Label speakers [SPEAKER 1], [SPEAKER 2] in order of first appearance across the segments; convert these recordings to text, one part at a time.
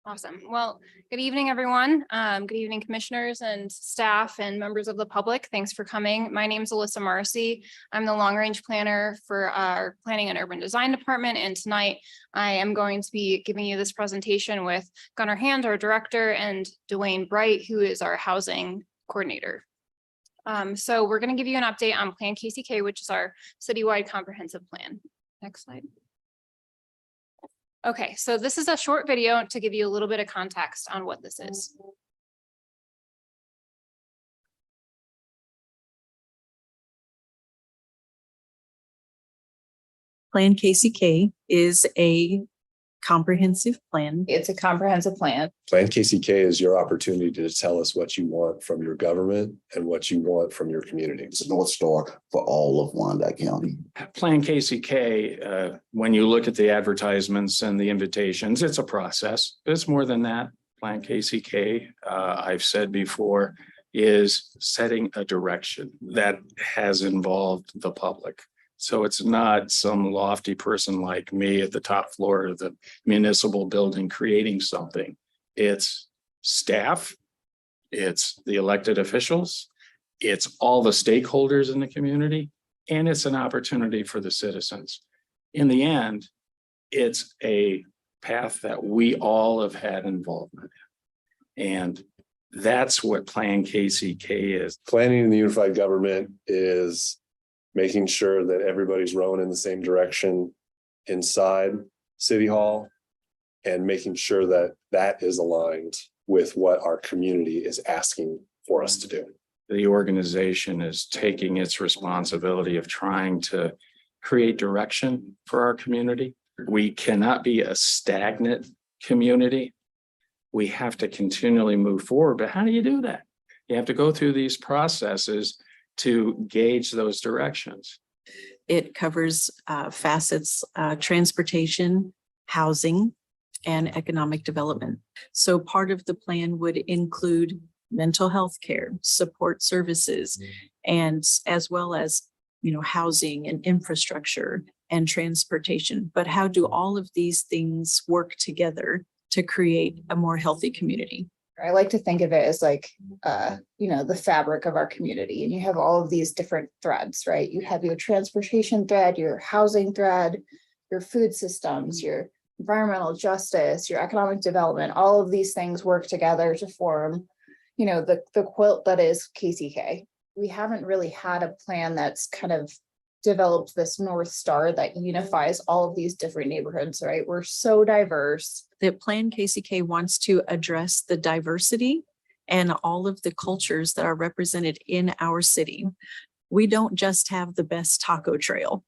[SPEAKER 1] Awesome. Well, good evening, everyone. Good evening, commissioners and staff and members of the public. Thanks for coming. My name is Alyssa Marcy. I'm the long range planner for our Planning and Urban Design Department. And tonight I am going to be giving you this presentation with Gunnar Hand, our director, and Dwayne Bright, who is our housing coordinator. So we're going to give you an update on PlanKCK, which is our citywide comprehensive plan. Next slide. Okay, so this is a short video to give you a little bit of context on what this is.
[SPEAKER 2] PlanKCK is a comprehensive plan.
[SPEAKER 3] It's a comprehensive plan.
[SPEAKER 4] PlanKCK is your opportunity to tell us what you want from your government and what you want from your community.
[SPEAKER 5] It's a North Star for all of Wyandotte County.
[SPEAKER 6] PlanKCK, when you look at the advertisements and the invitations, it's a process. It's more than that. PlanKCK, I've said before, is setting a direction that has involved the public. So it's not some lofty person like me at the top floor of the municipal building creating something. It's staff, it's the elected officials, it's all the stakeholders in the community, and it's an opportunity for the citizens. In the end, it's a path that we all have had involvement in. And that's what PlanKCK is.
[SPEAKER 4] Planning in the unified government is making sure that everybody's rowing in the same direction inside City Hall and making sure that that is aligned with what our community is asking for us to do.
[SPEAKER 6] The organization is taking its responsibility of trying to create direction for our community. We cannot be a stagnant community. We have to continually move forward. But how do you do that? You have to go through these processes to gauge those directions.
[SPEAKER 2] It covers facets, transportation, housing, and economic development. So part of the plan would include mental health care, support services, and as well as, housing and infrastructure and transportation. But how do all of these things work together to create a more healthy community?
[SPEAKER 3] I like to think of it as like, the fabric of our community, and you have all of these different threads, right? You have your transportation thread, your housing thread, your food systems, your environmental justice, your economic development. All of these things work together to form, the quilt that is KCK. We haven't really had a plan that's kind of developed this North Star that unifies all of these different neighborhoods, right? We're so diverse.
[SPEAKER 2] That PlanKCK wants to address the diversity and all of the cultures that are represented in our city. We don't just have the best taco trail.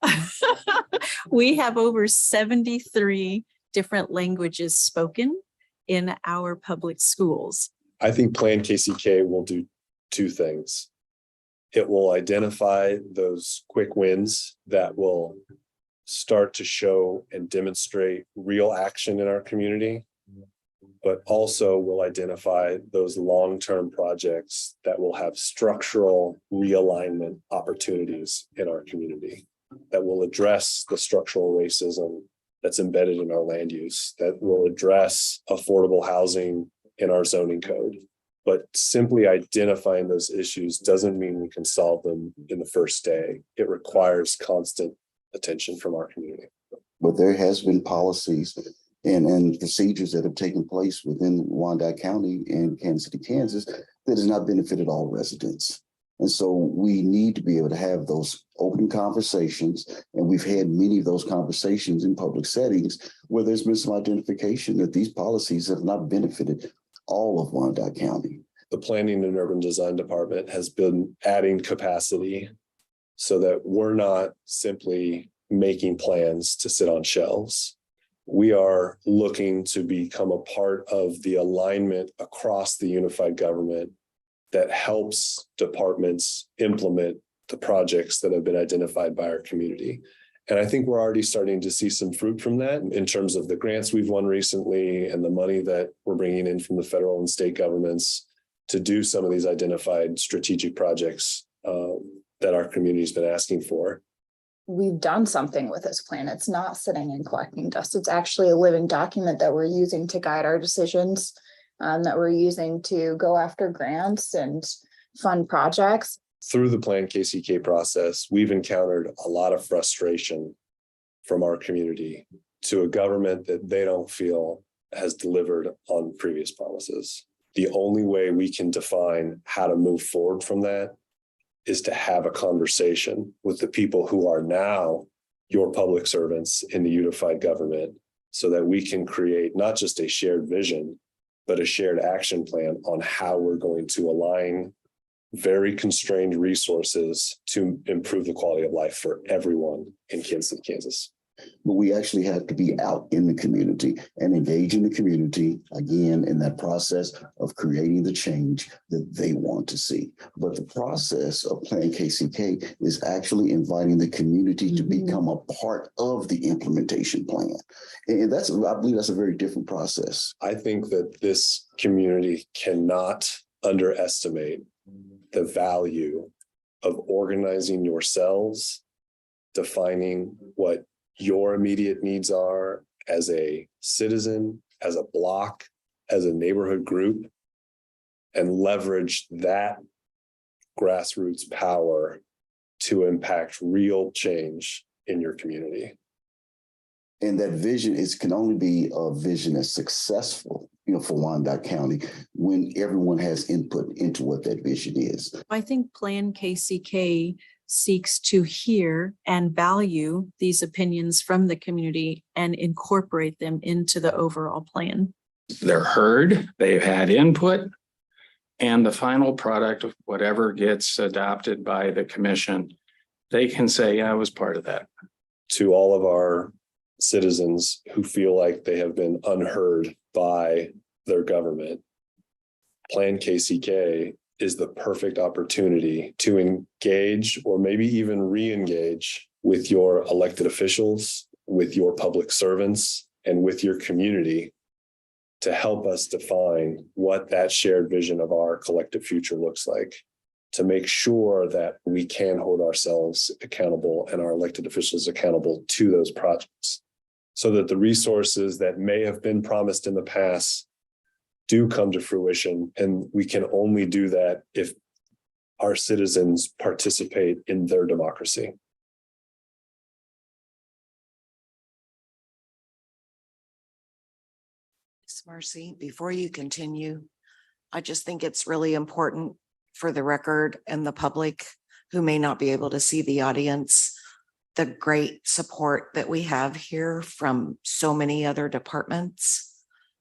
[SPEAKER 2] We have over 73 different languages spoken in our public schools.
[SPEAKER 4] I think PlanKCK will do two things. It will identify those quick wins that will start to show and demonstrate real action in our community, but also will identify those long-term projects that will have structural realignment opportunities in our community, that will address the structural racism that's embedded in our land use, that will address affordable housing in our zoning code. But simply identifying those issues doesn't mean we can solve them in the first day. It requires constant attention from our community.
[SPEAKER 5] But there has been policies and procedures that have taken place within Wyandotte County and Kansas City, Kansas, that has not benefited all residents. And so we need to be able to have those open conversations. And we've had many of those conversations in public settings where there's been some identification that these policies have not benefited all of Wyandotte County.
[SPEAKER 4] The Planning and Urban Design Department has been adding capacity so that we're not simply making plans to sit on shelves. We are looking to become a part of the alignment across the unified government that helps departments implement the projects that have been identified by our community. And I think we're already starting to see some fruit from that in terms of the grants we've won recently and the money that we're bringing in from the federal and state governments to do some of these identified strategic projects that our community's been asking for.
[SPEAKER 3] we've done something with this plan. It's not sitting and collecting dust. It's actually a living document that we're using to guide our decisions, that we're using to go after grants and fund projects.
[SPEAKER 4] Through the PlanKCK process, we've encountered a lot of frustration from our community to a government that they don't feel has delivered on previous promises. The only way we can define how to move forward from that is to have a conversation with the people who are now your public servants in the unified government, so that we can create not just a shared vision, but a shared action plan on how we're going to align very constrained resources to improve the quality of life for everyone in Kansas City, Kansas.
[SPEAKER 5] But we actually have to be out in the community and engage in the community, again, in that process of creating the change that they want to see. But the process of PlanKCK is actually inviting the community to become a part of the implementation plan. And I believe that's a very different process.
[SPEAKER 4] I think that this community cannot underestimate the value of organizing yourselves, defining what your immediate needs are as a citizen, as a block, as a neighborhood group, and leverage that grassroots power to impact real change in your community.
[SPEAKER 5] And that vision can only be a vision that's successful, for Wyandotte County, when everyone has input into what that vision is.
[SPEAKER 2] I think PlanKCK seeks to hear and value these opinions from the community and incorporate them into the overall plan.
[SPEAKER 6] They're heard, they've had input, and the final product of whatever gets adopted by the commission, they can say, yeah, I was part of that.
[SPEAKER 4] To all of our citizens who feel like they have been unheard by their government, PlanKCK is the perfect opportunity to engage or maybe even re-engage with your elected officials, with your public servants, and with your community to help us define what that shared vision of our collective future looks like, to make sure that we can hold ourselves accountable and our elected officials accountable to those projects, so that the resources that may have been promised in the past do come to fruition. And we can only do that if our citizens participate in their democracy.
[SPEAKER 7] Ms. Marcy, before you continue, I just think it's really important for the record and the public who may not be able to see the audience, the great support that we have here from so many other departments.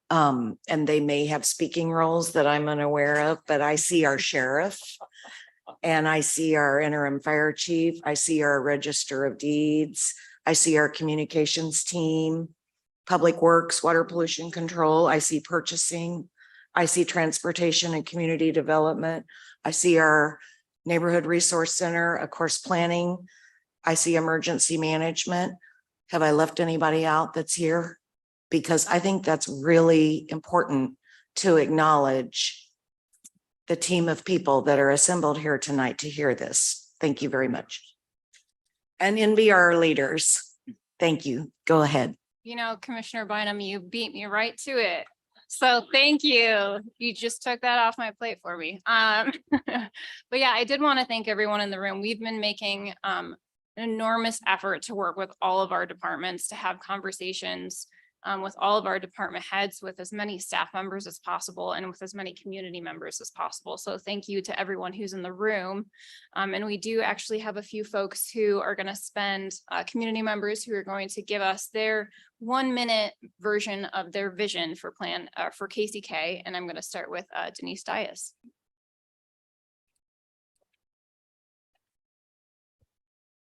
[SPEAKER 7] And they may have speaking roles that I'm unaware of, but I see our sheriff and I see our interim fire chief. I see our register of deeds. I see our communications team, public works, water pollution control. I see purchasing. I see transportation and community development. I see our neighborhood resource center, of course, planning. I see emergency management. Have I left anybody out that's here? Because I think that's really important to acknowledge the team of people that are assembled here tonight to hear this. Thank you very much. And envy our leaders. Thank you. Go ahead.
[SPEAKER 1] Commissioner Bynum, you beat me right to it. So thank you. You just took that off my plate for me. But yeah, I did want to thank everyone in the room. We've been making an enormous effort to work with all of our departments, to have conversations with all of our department heads, with as many staff members as possible, and with as many community members as possible. So thank you to everyone who's in the room. And we do actually have a few folks who are going to spend, community members who are going to give us their 1-minute version of their vision for KCK. And I'm going to start with Denise Dias.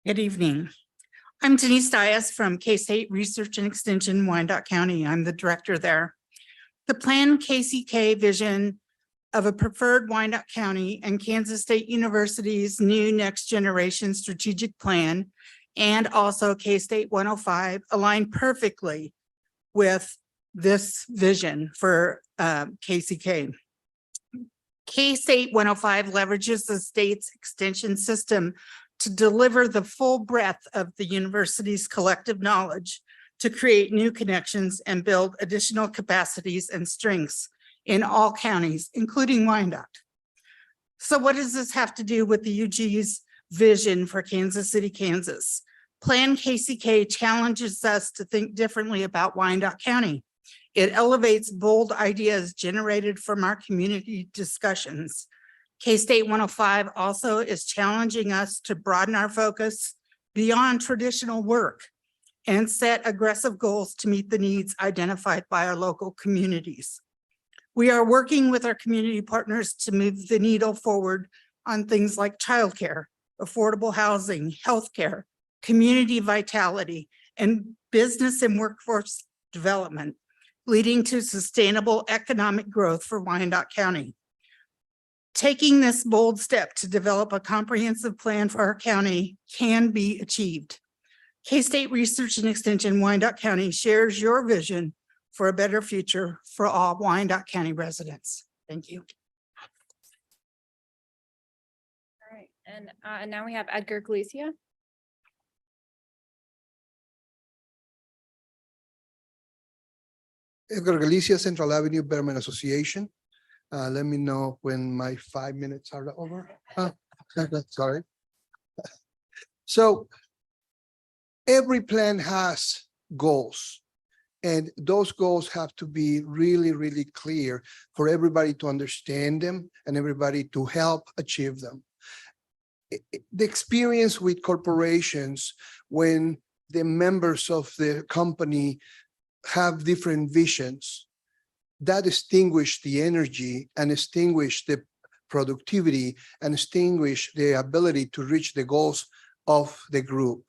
[SPEAKER 8] Good evening. I'm Denise Dias from K-State Research and Extension, Wyandotte County. I'm the director there. The PlanKCK vision of a preferred Wyandotte County and Kansas State University's new next generation strategic plan, and also K-State 105, align perfectly with this vision for KCK. K-State 105 leverages the state's extension system to deliver the full breadth of the university's collective knowledge to create new connections and build additional capacities and strengths in all counties, including Wyandotte. So what does this have to do with the UG's vision for Kansas City, Kansas? PlanKCK challenges us to think differently about Wyandotte County. It elevates bold ideas generated from our community discussions. K-State 105 also is challenging us to broaden our focus beyond traditional work and set aggressive goals to meet the needs identified by our local communities. We are working with our community partners to move the needle forward on things like childcare, affordable housing, healthcare, community vitality, and business and workforce development, leading to sustainable economic growth for Wyandotte County. Taking this bold step to develop a comprehensive plan for our county can be achieved. K-State Research and Extension Wyandotte County shares your vision for a better future for all Wyandotte County residents. Thank you.
[SPEAKER 1] All right, and now we have Edgar Galicia.
[SPEAKER 9] Edgar Galicia, Central Avenue Bearman Association. Let me know when my 5 minutes are over. Sorry. So every plan has goals, and those goals have to be really, really clear for everybody to understand them and everybody to help achieve them. The experience with corporations, when the members of the company have different visions, that extinguish the energy and extinguish the productivity and extinguish the ability to reach the goals of the group.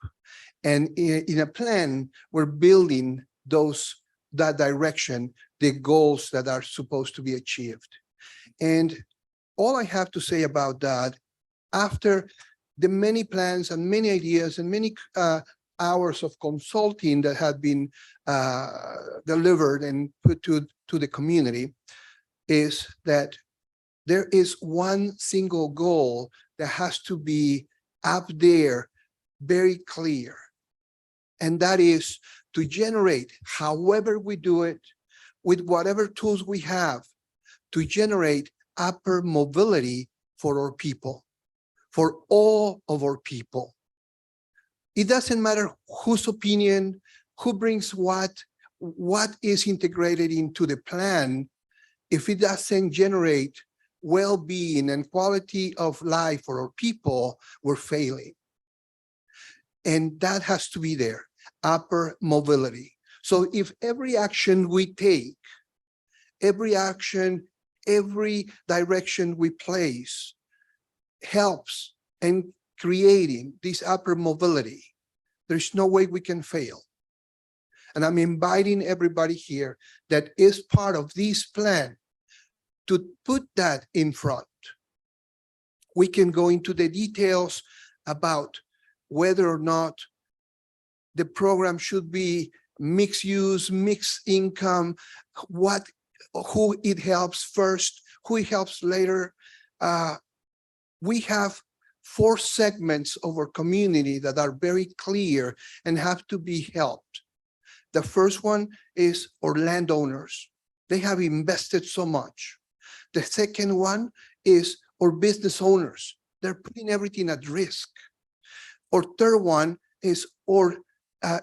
[SPEAKER 9] And in a plan, we're building that direction, the goals that are supposed to be achieved. And all I have to say about that, after the many plans and many ideas and many hours of consulting that have been delivered and put to the community, is that there is one single goal that has to be up there, very clear. And that is to generate, however we do it, with whatever tools we have, to generate upper mobility for our people, for all of our people. It doesn't matter whose opinion, who brings what is integrated into the plan. If it doesn't generate well-being and quality of life for our people, we're failing. And that has to be there, upper mobility. So if every action we take, every action, every direction we place helps in creating this upper mobility, there's no way we can fail. And I'm inviting everybody here that is part of this plan to put that in front. We can go into the details about whether or not the program should be mixed use, mixed income, who it helps first, who it helps later. We have 4 segments of our community that are very clear and have to be helped. The first one is our landowners. They have invested so much. The second one is our business owners. They're putting everything at risk. Our third one is our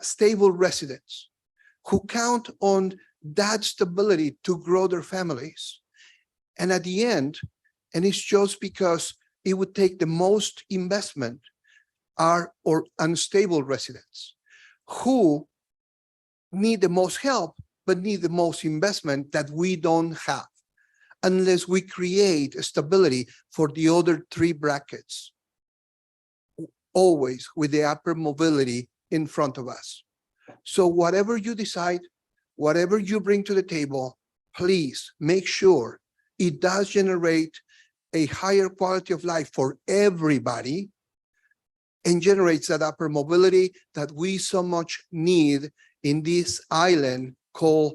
[SPEAKER 9] stable residents who count on that stability to grow their families. And at the end, and it's just because it would take the most investment, are our unstable residents who need the most help, but need the most investment that we don't have unless we create a stability for the other 3 brackets, always with the upper mobility in front of us. So whatever you decide, whatever you bring to the table, please make sure it does generate a higher quality of life for everybody and generates that upper mobility that we so much need in this island called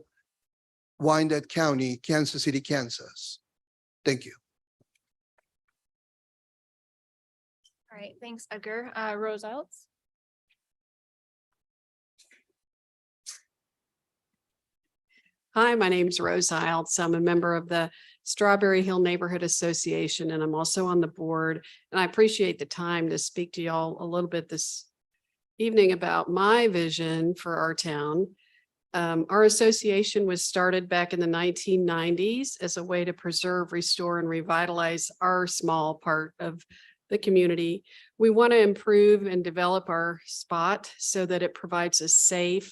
[SPEAKER 9] Wyandotte County, Kansas City, Kansas. Thank you.
[SPEAKER 1] All right, thanks, Edgar. Rose Alts.
[SPEAKER 10] Hi, my name is Rose Iltz. I'm a member of the Strawberry Hill Neighborhood Association, and I'm also on the board. And I appreciate the time to speak to y'all a little bit this evening about my vision for our town. Our association was started back in the 1990s as a way to preserve, restore, and revitalize our small part of the community. We want to improve and develop our spot so that it provides a safe,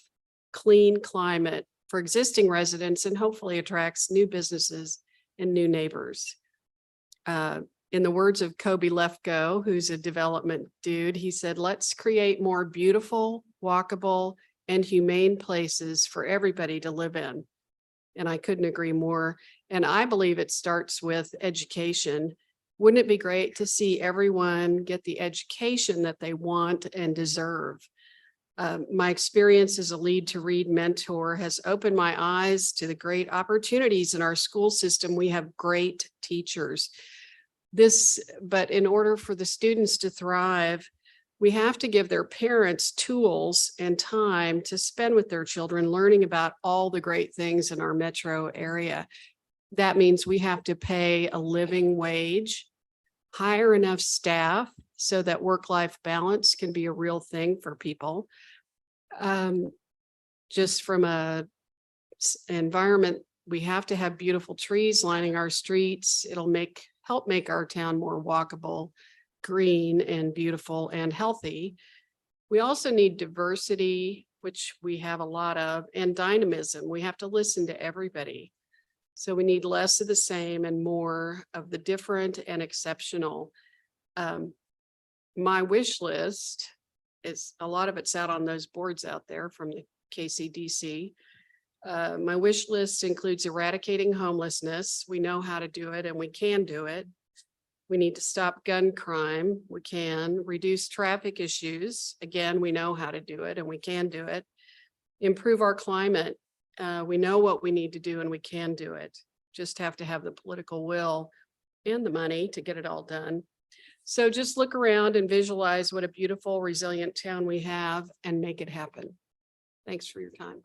[SPEAKER 10] clean climate for existing residents and hopefully attracts new businesses and new neighbors. In the words of Kobe Lefko, who's a development dude, he said, let's create more beautiful, walkable, and humane places for everybody to live in. And I couldn't agree more. And I believe it starts with education. Wouldn't it be great to see everyone get the education that they want and deserve? My experience as a lead to read mentor has opened my eyes to the great opportunities in our school system. We have great teachers. But in order for the students to thrive, we have to give their parents tools and time to spend with their children, learning about all the great things in our metro area. That means we have to pay a living wage, hire enough staff so that work-life balance can be a real thing for people. Just from environment, we have to have beautiful trees lining our streets. It'll help make our town more walkable, green and beautiful and healthy. We also need diversity, which we have a lot of, and dynamism. We have to listen to everybody. So we need less of the same and more of the different and exceptional. My wish list is, a lot of it's out on those boards out there from the KCDC. My wish list includes eradicating homelessness. We know how to do it and we can do it. We need to stop gun crime. We can reduce traffic issues. Again, we know how to do it and we can do it. Improve our climate. We know what we need to do and we can do it. Just have to have the political will and the money to get it all done. So just look around and visualize what a beautiful, resilient town we have and make it happen. Thanks for your time.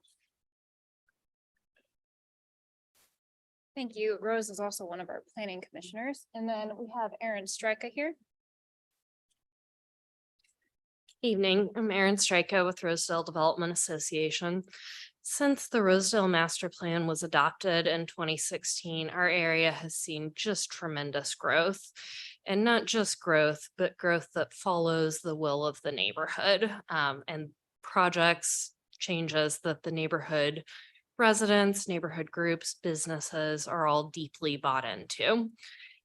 [SPEAKER 1] Thank you. Rose is also one of our planning commissioners. And then we have Erin Strika here.
[SPEAKER 11] Evening, I'm Erin Strika with Rosedale Development Association. Since the Rosedale Master Plan was adopted in 2016, our area has seen just tremendous growth. And not just growth, but growth that follows the will of the neighborhood, and projects, changes that the neighborhood residents, neighborhood groups, businesses are all deeply bought into.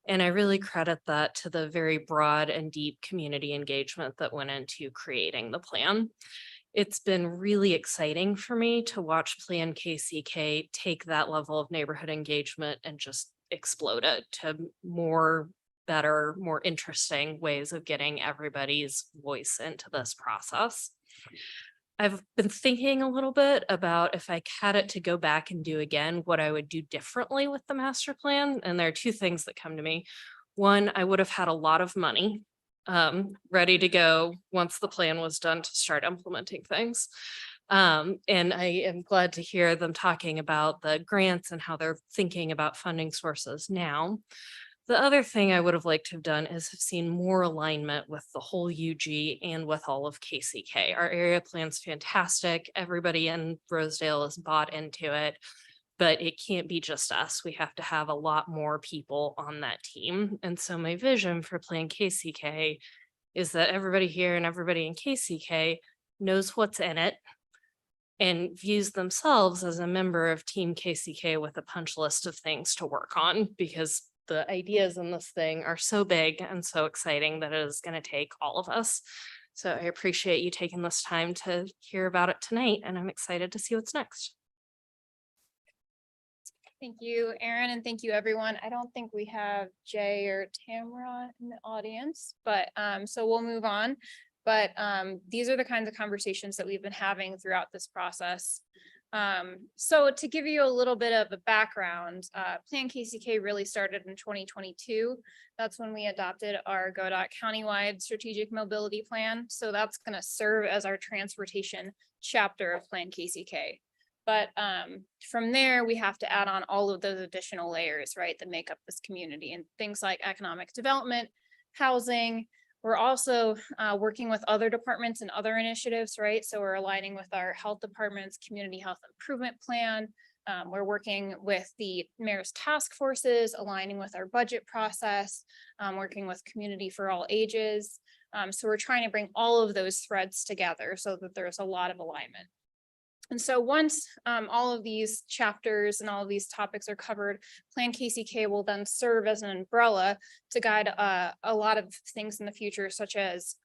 [SPEAKER 11] And I really credit that to the very broad and deep community engagement that went into creating the plan. It's been really exciting for me to watch PlanKCK take that level of neighborhood engagement and just explode it to more better, more interesting ways of getting everybody's voice into this process. I've been thinking a little bit about, if I had it to go back and do again, what I would do differently with the master plan. And there are two things that come to me. One, I would have had a lot of money ready to go once the plan was done to start implementing things. And I am glad to hear them talking about the grants and how they're thinking about funding sources now. The other thing I would have liked to have done is have seen more alignment with the whole UG and with all of KCK. Our area plan's fantastic. Everybody in Rosedale is bought into it, but it can't be just us. We have to have a lot more people on that team. And so my vision for PlanKCK is that everybody here and everybody in KCK knows what's in it and views themselves as a member of Team KCK with a punch list of things to work on, because the ideas in this thing are so big and so exciting that it is going to take all of us. So I appreciate you taking this time to hear about it tonight, and I'm excited to see what's next.
[SPEAKER 1] Thank you, Erin, and thank you, everyone. I don't think we have Jay or Tamara in the audience, but so we'll move on. But these are the kinds of conversations that we've been having throughout this process. So to give you a little bit of a background, PlanKCK really started in 2022. That's when we adopted our GoDOT countywide strategic mobility plan. So that's going to serve as our transportation chapter of PlanKCK. But from there, we have to add on all of those additional layers, right, that make up this community, and things like economic development, housing. We're also working with other departments and other initiatives, right? So we're aligning with our health department's community health improvement plan. We're working with the mayor's task forces, aligning with our budget process, working with community for all ages. So we're trying to bring all of those threads together so that there's a lot of alignment. And so once all of these chapters and all of these topics are covered, PlanKCK will then serve as an umbrella to guide a lot of things in the future, such as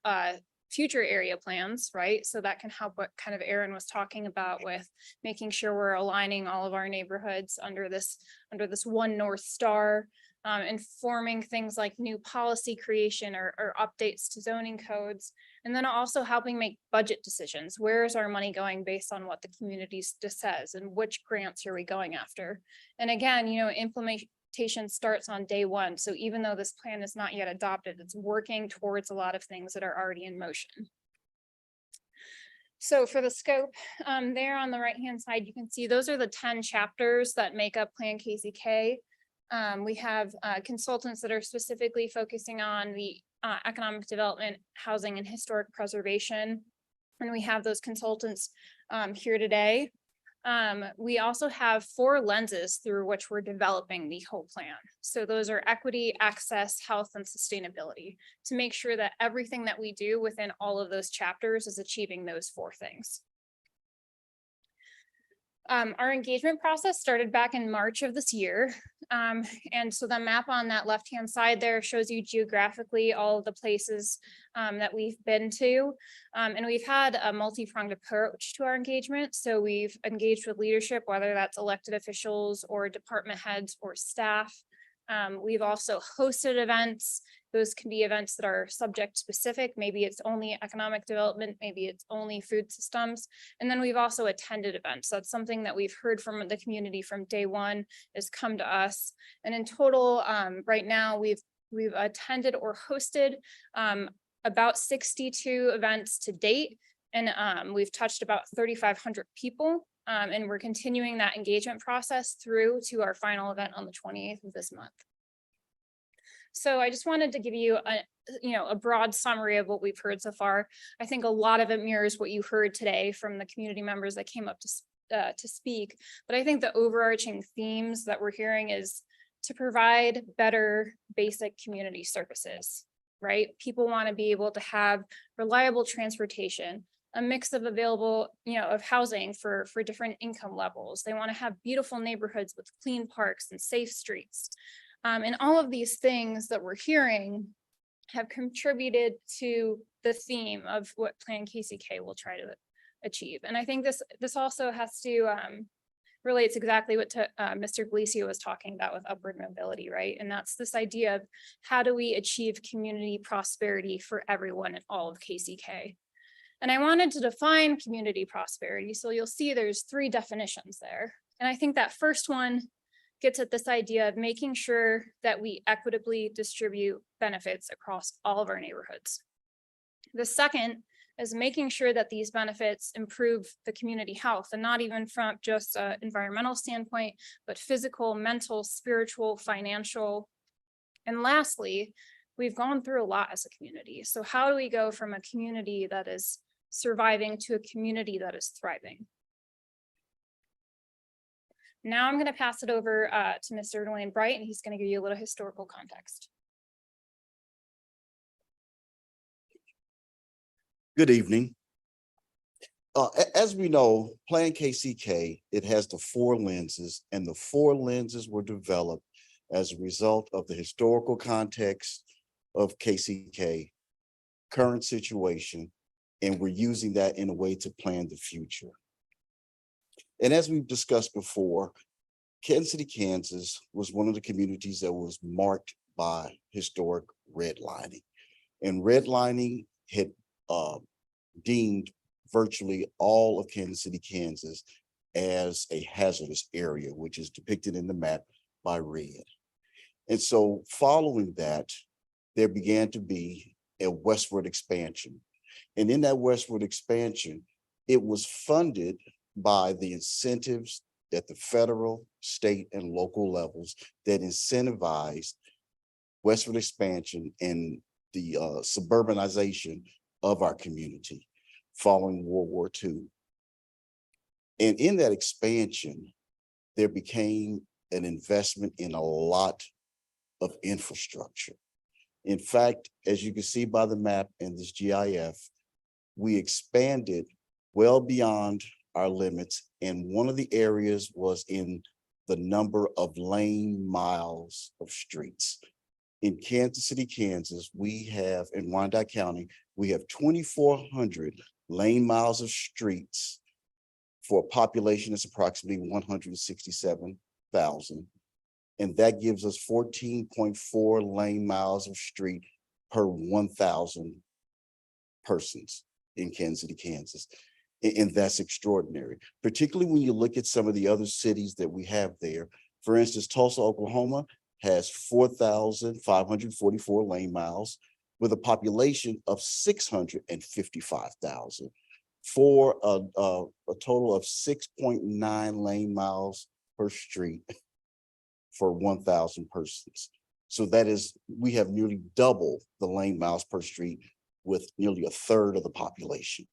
[SPEAKER 1] future area plans, right? So that can help what kind of Aaron was talking about with making sure we're aligning all of our neighborhoods under this one North Star, informing things like new policy creation or updates to zoning codes. And then also helping make budget decisions. Where is our money going based on what the community says, and which grants are we going after? And again, you know, implementation starts on day one. So even though this plan is not yet adopted, it's working towards a lot of things that are already in motion. So for the scope, there on the right-hand side, you can see those are the 10 chapters that make up PlanKCK. We have consultants that are specifically focusing on the economic development, housing, and historic preservation. And we have those consultants here today. We also have 4 lenses through which we're developing the whole plan. So those are equity, access, health, and sustainability, to make sure that everything that we do within all of those chapters is achieving those 4 things. Our engagement process started back in March of this year. And so the map on that left-hand side there shows you geographically all of the places that we've been to. And we've had a multi-pronged approach to our engagement. So we've engaged with leadership, whether that's elected officials or department heads or staff. We've also hosted events. Those can be events that are subject specific. Maybe it's only economic development, maybe it's only food systems. And then we've also attended events. That's something that we've heard from the community from day one, is come to us. And in total, right now, we've attended or hosted about 62 events to date. And we've touched about 3,500 people. And we're continuing that engagement process through to our final event on the 28th of this month. So I just wanted to give you a broad summary of what we've heard so far. I think a lot of it mirrors what you heard today from the community members that came up to speak. But I think the overarching themes that we're hearing is to provide better basic community services, right? People want to be able to have reliable transportation, a mix of available, of housing for different income levels. They want to have beautiful neighborhoods with clean parks and safe streets. And all of these things that we're hearing have contributed to the theme of what PlanKCK will try to achieve. And I think this also has to relates exactly what Mr. Galicio was talking about with upward mobility, right? And that's this idea of how do we achieve community prosperity for everyone in all of KCK. And I wanted to define community prosperity. So you'll see there's 3 definitions there. And I think that first one gets at this idea of making sure that we equitably distribute benefits across all of our neighborhoods. The second is making sure that these benefits improve the community health, and not even from just an environmental standpoint, but physical, mental, spiritual, financial. And lastly, we've gone through a lot as a community. So how do we go from a community that is surviving to a community that is thriving? Now I'm going to pass it over to Mr. Dwayne Bright, and he's going to give you a little historical context.
[SPEAKER 5] Good evening. As we know, PlanKCK, it has the 4 lenses, and the 4 lenses were developed as a result of the historical context of KCK, current situation, and we're using that in a way to plan the future. And as we've discussed before, Kansas City, Kansas was one of the communities that was marked by historic redlining. And redlining had deemed virtually all of Kansas City, Kansas as a hazardous area, which is depicted in the map by red. And so following that, there began to be a westward expansion. And in that westward expansion, it was funded by the incentives at the federal, state, and local levels that incentivized westward expansion and the suburbanization of our community following World War II. And in that expansion, there became an investment in a lot of infrastructure. In fact, as you can see by the map in this GIF, we expanded well beyond our limits. And one of the areas was in the number of lane miles of streets. In Kansas City, Kansas, we have, in Wyandotte County, we have 2,400 lane miles of streets for a population that's approximately 167,000. And that gives us 14.4 lane miles of street per 1,000 persons in Kansas City, Kansas. And that's extraordinary, particularly when you look at some of the other cities that we have there. For instance, Tulsa, Oklahoma has 4,544 lane miles with a population of 655,000 for a total of 6.9 lane miles per street for 1,000 persons. So that is, we have nearly double the lane miles per street with nearly a third of the population.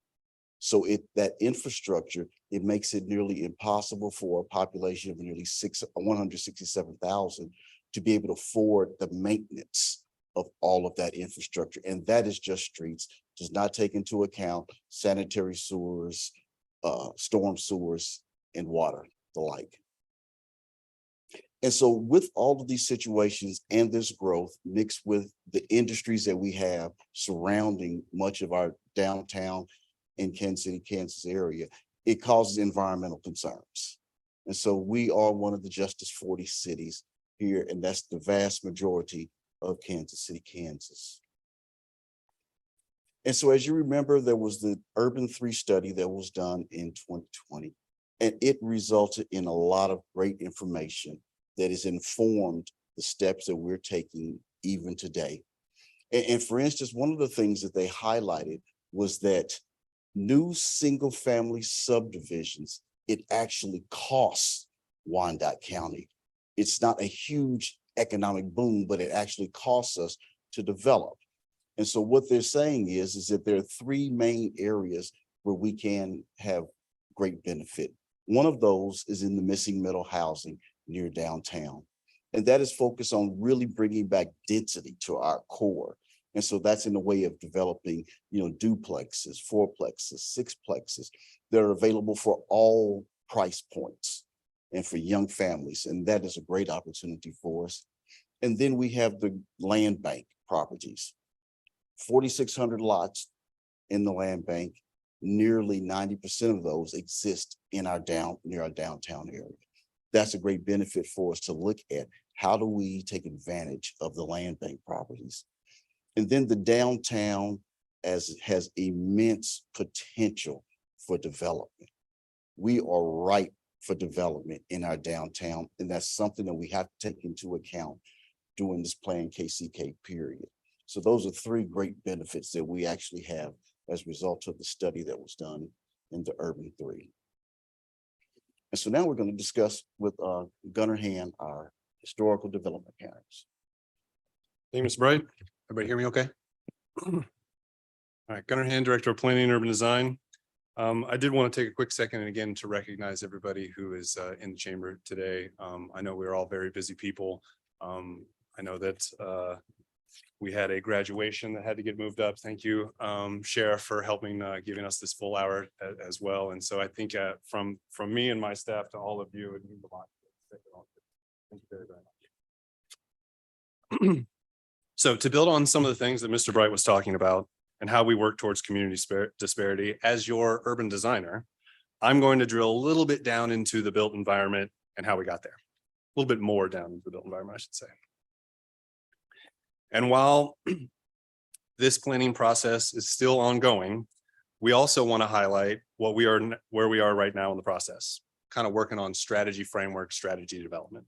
[SPEAKER 5] So that infrastructure, it makes it nearly impossible for a population of nearly 167,000 to be able to afford the maintenance of all of that infrastructure. And that is just streets, does not take into account sanitary sewers, storm sewers, and water, the like. And so with all of these situations and this growth mixed with the industries that we have surrounding much of our downtown in Kansas City, Kansas area, it causes environmental concerns. And so we are one of the Justice 40 cities here, and that's the vast majority of Kansas City, Kansas. And so as you remember, there was the Urban 3 study that was done in 2020, and it resulted in a lot of great information that has informed the steps that we're taking even today. And for instance, one of the things that they highlighted was that new single family subdivisions, it actually costs Wyandotte County. It's not a huge economic boom, but it actually costs us to develop. And so what they're saying is that there are three main areas where we can have great benefit. One of those is in the missing middle housing near downtown. And that is focused on really bringing back density to our core. And so that's in the way of developing, duplexes, fourplexes, sixplexes that are available for all price points and for young families. And that is a great opportunity for us. And then we have the land bank properties, 4,600 lots in the land bank. Nearly 90% of those exist in near our downtown area. That's a great benefit for us to look at. How do we take advantage of the land bank properties? And then the downtown has immense potential for development. We are ripe for development in our downtown, and that's something that we have to take into account during this PlanKCK period. So those are three great benefits that we actually have as a result of the study that was done in the Urban 3. And so now we're going to discuss with Gunnar Hand, our historical development parents.
[SPEAKER 4] Thank you, Mr. Bright. Everybody hear me okay? All right, Gunnar Hand, Director of Planning and Urban Design. I did want to take a quick second and again to recognize everybody who is in the chamber today. I know we're all very busy people. I know that we had a graduation that had to get moved up. Thank you, Sheriff, for helping giving us this full hour as well. And so I think from me and my staff to all of you, it means a lot. Thank you very, very much. So to build on some of the things that Mr. Bright was talking about and how we work towards community disparity, as your urban designer, I'm going to drill a little bit down into the built environment and how we got there. A little bit more down into the built environment, I should say. And while this planning process is still ongoing, we also want to highlight where we are right now in the process. kind of working on strategy framework, strategy development.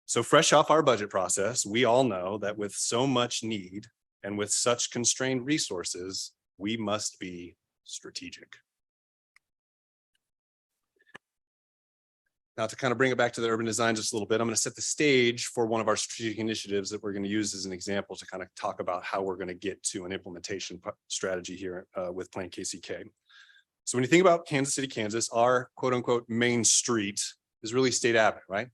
[SPEAKER 4] So fresh off our budget process, we all know that with so much need and with such constrained resources, we must be strategic. Now, to kind of bring it back to the urban design just a little bit, I'm going to set the stage for one of our strategic initiatives that we're going to use as an example to kind of talk about how we're going to get to an implementation strategy here with PlanKCK. So when you think about Kansas City, Kansas, our quote unquote main street is really State Avenue, right?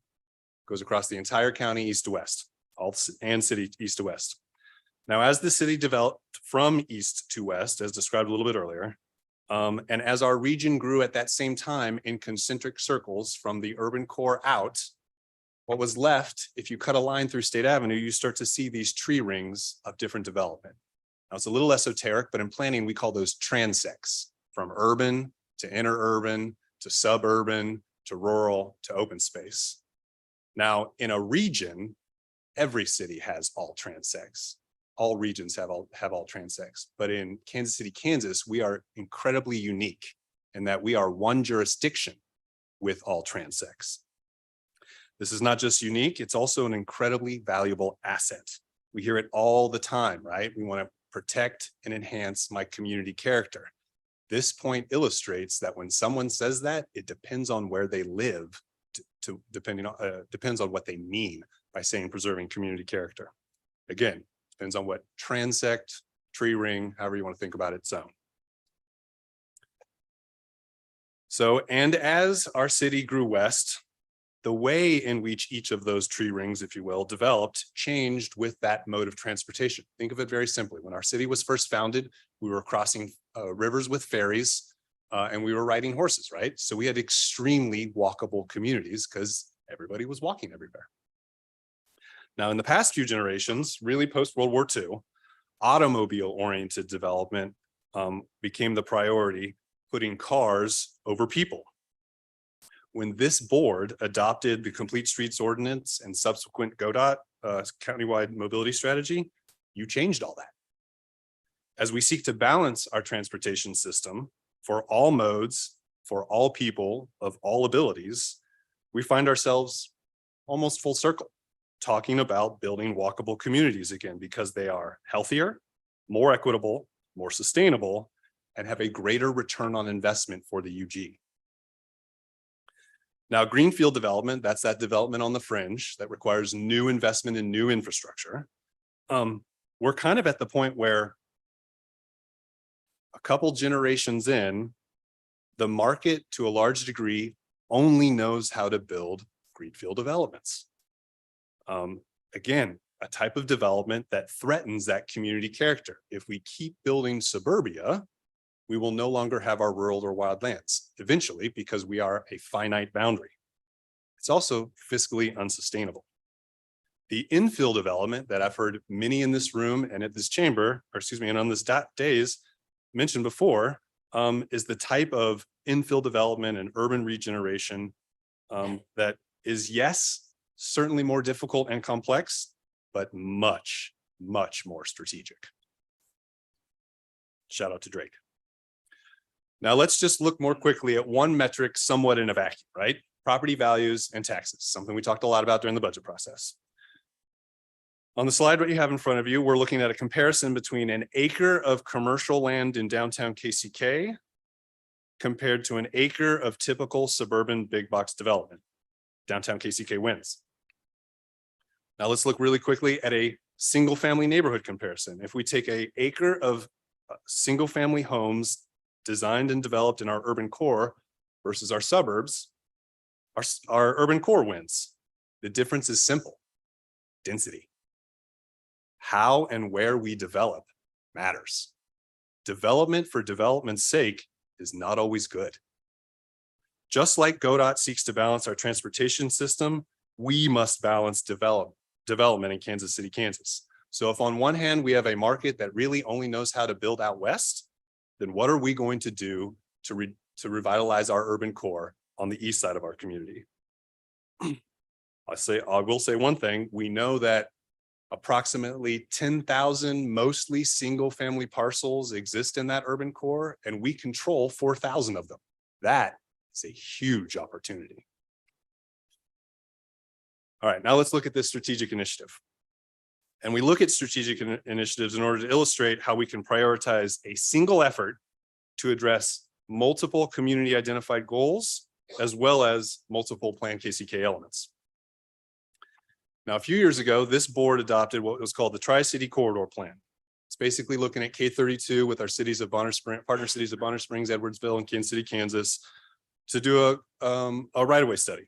[SPEAKER 4] Goes across the entire county east to west, and city east to west. Now, as the city developed from east to west, as described a little bit earlier, and as our region grew at that same time in concentric circles from the urban core out, what was left, if you cut a line through State Avenue, you start to see these tree rings of different development. Now, it's a little esoteric, but in planning, we call those transects, from urban to interurban to suburban to rural to open space. Now, in a region, every city has all transects. All regions have all transects, but in Kansas City, Kansas, we are incredibly unique in that we are one jurisdiction with all transects. This is not just unique, it's also an incredibly valuable asset. We hear it all the time, right? We want to protect and enhance my community character. This point illustrates that when someone says that, it depends on where they live, depends on what they mean by saying preserving community character. Again, depends on what transect, tree ring, however you want to think about its own. So, and as our city grew west, the way in which each of those tree rings, if you will, developed changed with that mode of transportation. Think of it very simply. When our city was first founded, we were crossing rivers with ferries and we were riding horses, right? So we had extremely walkable communities because everybody was walking everywhere. Now, in the past few generations, really post-World War II, automobile-oriented development became the priority, putting cars over people. When this board adopted the Complete Streets Ordinance and subsequent GODOT countywide mobility strategy, you changed all that. As we seek to balance our transportation system for all modes, for all people of all abilities, we find ourselves almost full circle, talking about building walkable communities again, because they are healthier, more equitable, more sustainable, and have a greater return on investment for the UG. Now, greenfield development, that's that development on the fringe that requires new investment in new infrastructure. We're kind of at the point where a couple generations in, the market to a large degree only knows how to build greenfield developments. Again, a type of development that threatens that community character. If we keep building suburbia, we will no longer have our rural or wild lands eventually because we are a finite boundary. It's also fiscally unsustainable. The infill development that I've heard many in this room and at this chamber, or excuse me, and on this days mentioned before, is the type of infill development and urban regeneration that is, yes, certainly more difficult and complex, but much, much more strategic. Shout out to Drake. Now let's just look more quickly at one metric somewhat in a vacuum, right? Property values and taxes, something we talked a lot about during the budget process. On the slide what you have in front of you, we're looking at a comparison between an acre of commercial land in downtown KCK compared to an acre of typical suburban big box development. Downtown KCK wins. Now let's look really quickly at a single family neighborhood comparison. If we take an acre of single family homes designed and developed in our urban core versus our suburbs, our urban core wins. The difference is simple: density. How and where we develop matters. Development for development's sake is not always good. Just like GODOT seeks to balance our transportation system, we must balance development in Kansas City, Kansas. So if on one hand we have a market that really only knows how to build out west, then what are we going to do to revitalize our urban core on the east side of our community? I will say one thing: we know that approximately 10,000 mostly single family parcels exist in that urban core, and we control 4,000 of them. That It's a huge opportunity. All right, now let's look at this strategic initiative. And we look at strategic initiatives in order to illustrate how we can prioritize a single effort to address multiple community identified goals, as well as multiple PlanKCK elements. Now, a few years ago, this board adopted what was called the Tri-City Corridor Plan. It's basically looking at K32 with our cities of Bonner Springs, partner cities of Bonner Springs, Edwardsville, and Kansas City, Kansas, to do a right-of-way study.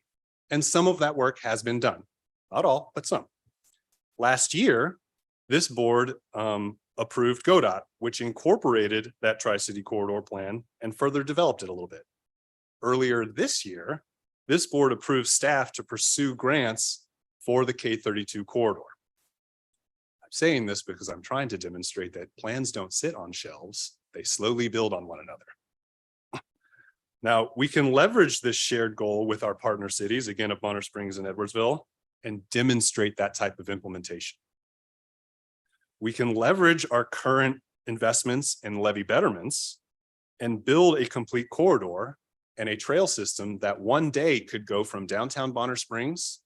[SPEAKER 4] And some of that work has been done. Not all, but some. Last year, this board approved GODOT, which incorporated that Tri-City Corridor Plan and further developed it a little bit. Earlier this year, this board approved staff to pursue grants for the K32 corridor. I'm saying this because I'm trying to demonstrate that plans don't sit on shelves, they slowly build on one another. Now, we can leverage this shared goal with our partner cities, again, of Bonner Springs and Edwardsville, and demonstrate that type of implementation. We can leverage our current investments in levee betterments and build a complete corridor and a trail system that one day could go from downtown Bonner Springs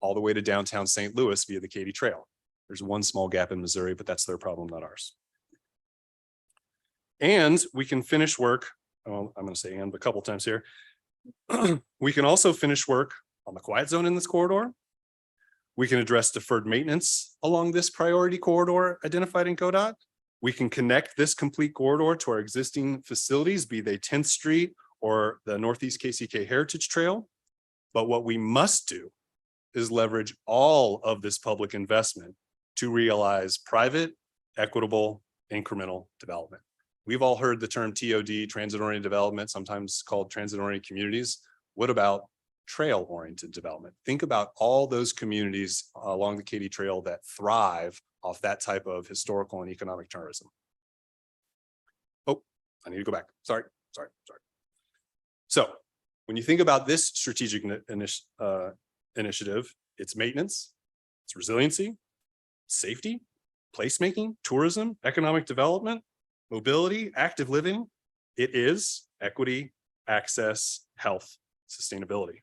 [SPEAKER 4] all the way to downtown St. Louis via the Katy Trail. There's one small gap in Missouri, but that's their problem, not ours. And we can finish work, well, I'm going to say and a couple times here. We can also finish work on the quiet zone in this corridor. We can address deferred maintenance along this priority corridor identified in GODOT. We can connect this complete corridor to our existing facilities, be they 10th Street or the Northeast KCK Heritage Trail. But what we must do is leverage all of this public investment to realize private, equitable, incremental development. We've all heard the term TOD, transit-oriented development, sometimes called transit-oriented communities. What about trail-oriented development? Think about all those communities along the Katy Trail that thrive off that type of historical and economic tourism. Oh, I need to go back. Sorry. So when you think about this strategic initiative, it's maintenance, it's resiliency, safety, placemaking, tourism, economic development, mobility, active living. It is equity, access, health, sustainability.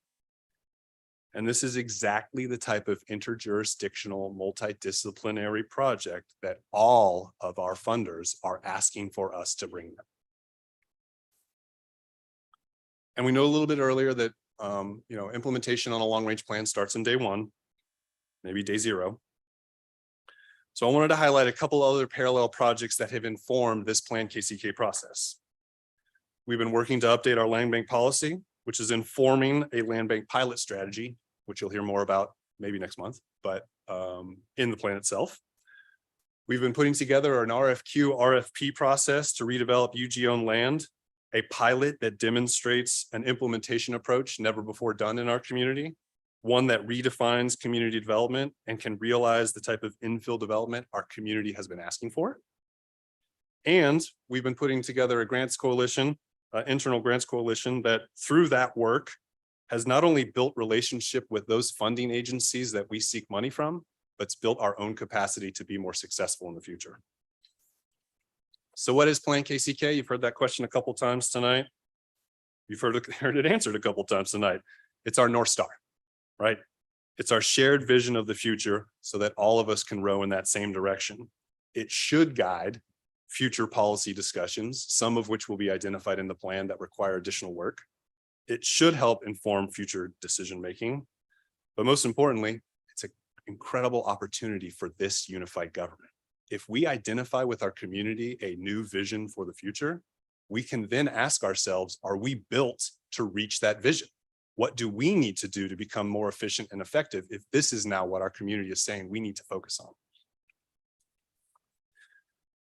[SPEAKER 4] And this is exactly the type of interjurisdictional, multidisciplinary project that all of our funders are asking for us to bring them. And we know a little bit earlier that implementation on a long-range plan starts on day one, maybe day zero. So I wanted to highlight a couple other parallel projects that have informed this PlanKCK process. We've been working to update our land bank policy, which is informing a land bank pilot strategy, which you'll hear more about maybe next month, but in the plan itself. We've been putting together an RFQ RFP process to redevelop UG-owned land, a pilot that demonstrates an implementation approach never before done in our community, one that redefines community development and can realize the type of infill development our community has been asking for. And we've been putting together a grants coalition, internal grants coalition that through that work has not only built relationship with those funding agencies that we seek money from, but it's built our own capacity to be more successful in the future. So what is PlanKCK? You've heard that question a couple times tonight. You've heard it answered a couple times tonight. It's our North Star, right? It's our shared vision of the future so that all of us can row in that same direction. It should guide future policy discussions, some of which will be identified in the plan that require additional work. It should help inform future decision-making, but most importantly, it's an incredible opportunity for this unified government. If we identify with our community a new vision for the future, we can then ask ourselves, are we built to reach that vision? What do we need to do to become more efficient and effective if this is now what our community is saying we need to focus on?